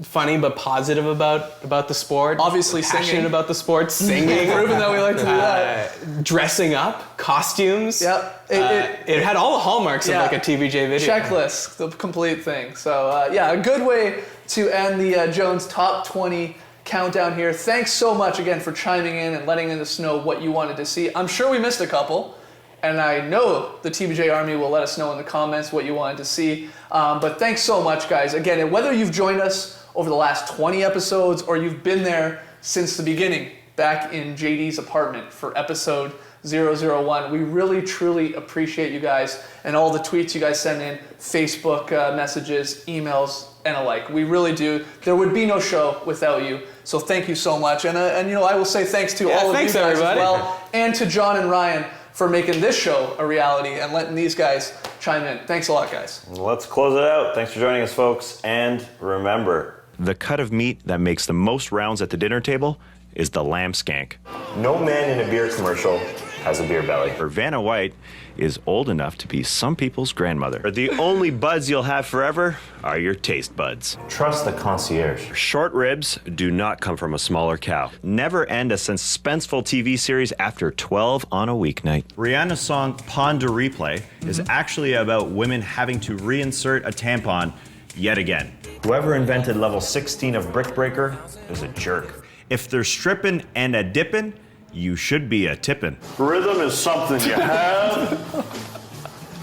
funny but positive about the sport. Obviously passionate singing. about the sport, singing. Proven that we like to do that. Dressing up, costumes. Yep. It had all the hallmarks of like a TBJ video. Checklist, the complete thing. So a good way to end the Jones Top 20 countdown here. Thanks so much again for chiming in and letting us know what you wanted to see. I'm sure we missed a couple, and I know the TBJ Army will let us know in the comments what you wanted to see. But thanks so much, guys. Again, and whether you've joined us over the last 20 episodes or you've been there since the beginning, back in JD's apartment for episode 001, we really, truly appreciate you guys and all the tweets you guys send in, Facebook messages, emails, and alike. We really do. There would be no show without you. So thank you so much. And you know, I will say thanks to all of you guys everybody. as well, and to John and Ryan for making this show a reality and letting these guys chime in. Thanks a lot, guys. Let's close it out. Thanks for joining us, folks. And remember, the cut of meat that makes the most rounds at the dinner table is the lamb skank. No man in a beer commercial has a beer belly. Or Vanna White is old enough to be some people's grandmother. Or the only buds you'll have forever are your taste buds. Trust the concierge. Short ribs do not come from a smaller cow. Never end a suspenseful TV series after 12 on a weeknight. Rihanna's song Pond to Replay is actually about women having to reinsert a tampon yet again. Whoever invented level 16 of Brick Breaker is a jerk. If they're stripping and a dipping, you should be a tipping. Rhythm is something you have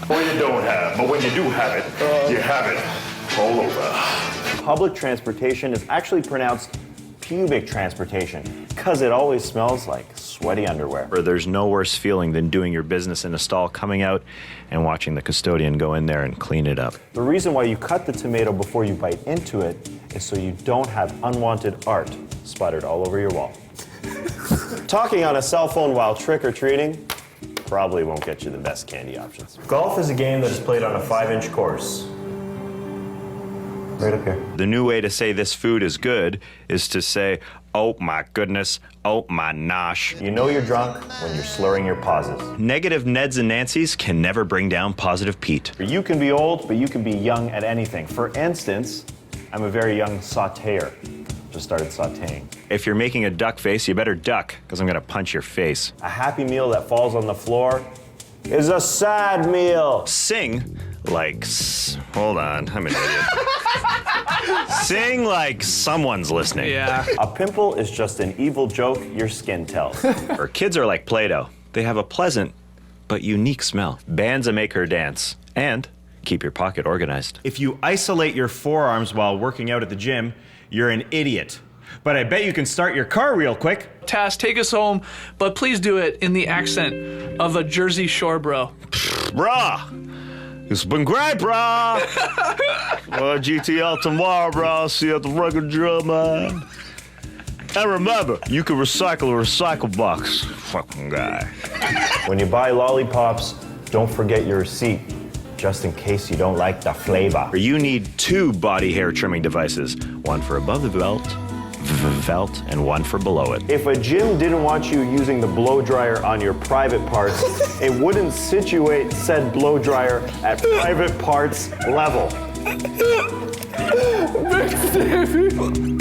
or you don't have, but when you do have it, you have it all over. Public transportation is actually pronounced pubic transportation because it always smells like sweaty underwear. Or there's no worse feeling than doing your business in a stall, coming out and watching the custodian go in there and clean it up. The reason why you cut the tomato before you bite into it is so you don't have unwanted art splattered all over your wall. Talking on a cell phone while trick-or-treating probably won't get you the best candy options. Golf is a game that is played on a 5-inch course. Right up here. The new way to say this food is good is to say, oh my goodness, oh my nosh. You know you're drunk when you're slurring your pauses. Negative Neds and Nancys can never bring down positive Pete. You can be old, but you can be young at anything. For instance, I'm a very young sauteer. Just started sauteing. If you're making a duck face, you better duck, because I'm gonna punch your face. A happy meal that falls on the floor is a sad meal. Sing like, hold on, I'm an idiot. Sing like someone's listening. Yeah. A pimple is just an evil joke your skin tells. Or kids are like Play-Doh. They have a pleasant but unique smell. Bands that make her dance. And keep your pocket organized. If you isolate your forearms while working out at the gym, you're an idiot. But I bet you can start your car real quick. Tass, take us home, but please do it in the accent of a Jersey Shore bro. Brah! It's been great, brah! GTL tomorrow, brah. See you at the record drum, man. And remember, you can recycle a recycle box. Fucking guy. When you buy lollipops, don't forget your receipt, just in case you don't like the flavor. Or you need 2 body hair trimming devices, one for above the belt, and one for below it. If a gym didn't want you using the blow dryer on your private parts, it wouldn't situate said blow dryer at private parts level. Big Stevie.